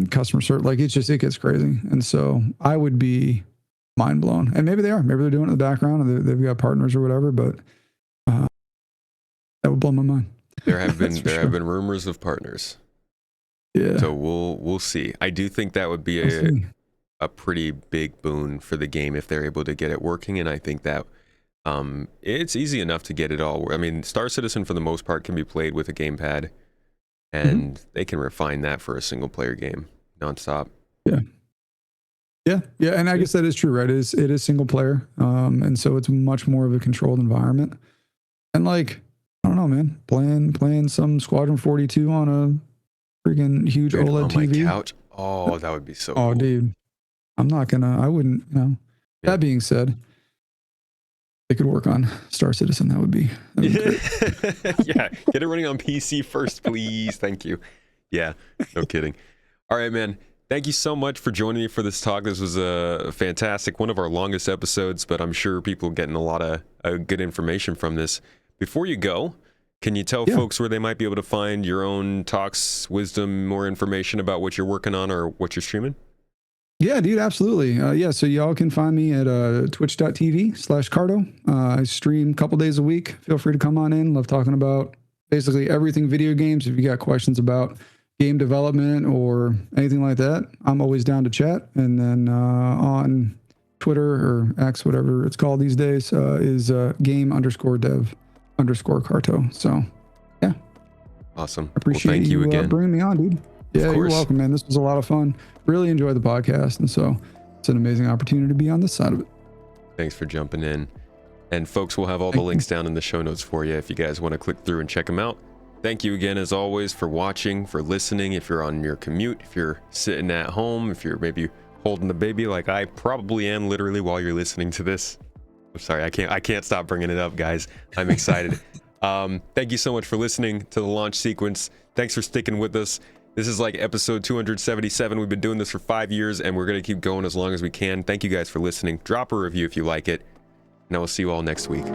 customer service. Like it gets crazy, and so I would be mind blown. And maybe they're doing it in the background, and they've got partners or whatever, but that would blow my mind. There have been rumors of partners. Yeah. So we'll see. I do think that would be a pretty big boon for the game if they're able to get it working, and I think that it's easy enough to get it all. I mean, Star Citizen for the most part can be played with a gamepad, and they can refine that for a single player game nonstop. Yeah, and I guess that is true, right? It is single player, and so it's much more of a controlled environment. And like, I don't know, man, playing some Squadron 42 on a freaking huge OLED on TV. My couch. Oh, that would be so cool. Dude, I wouldn't, That being said, they could work on Star Citizen, that would be great. Yeah, get it running on PC first, please. Thank you. Yeah, no kidding. All right, man. Thank you so much for joining me for this talk. This was a fantastic, one of our longest episodes, but I'm sure people are getting a lot of good information from this. Before you go, can you tell folks where they might be able to find your own talks, wisdom, more information about what you're working on or what you're streaming? Yeah, dude, absolutely. So y'all can find me at twitch.tv/Carto. I stream a couple days a week. Feel free to come on in. Love talking about basically everything video games. If you got questions about game development or anything like that, I'm always down to chat. And then on Twitter or X, whatever it's called these days, is game_dev_Carto. So yeah. Awesome. Appreciate thank you again. Bringing me on, dude. Yeah, you're welcome, man. This was a lot of fun. Really enjoyed the podcast. And so it's an amazing opportunity to be on this side of it. Thanks for jumping in. And folks, we'll have all the links down in the show notes for you if you guys want to click through and check them out. Thank you again, as always, for watching, for listening. If you're on your commute, if you're sitting at home, if you're maybe holding the baby like I probably am literally while you're listening to this. I'm sorry, I can't stop bringing it up, guys. I'm excited. Thank you so much for listening to the launch sequence. Thanks for sticking with us. This is like episode 277. We've been doing this for 5 years, and we're going to keep going as long as we can. Thank you guys for listening. Drop a review if you like it, and I will see you all next week.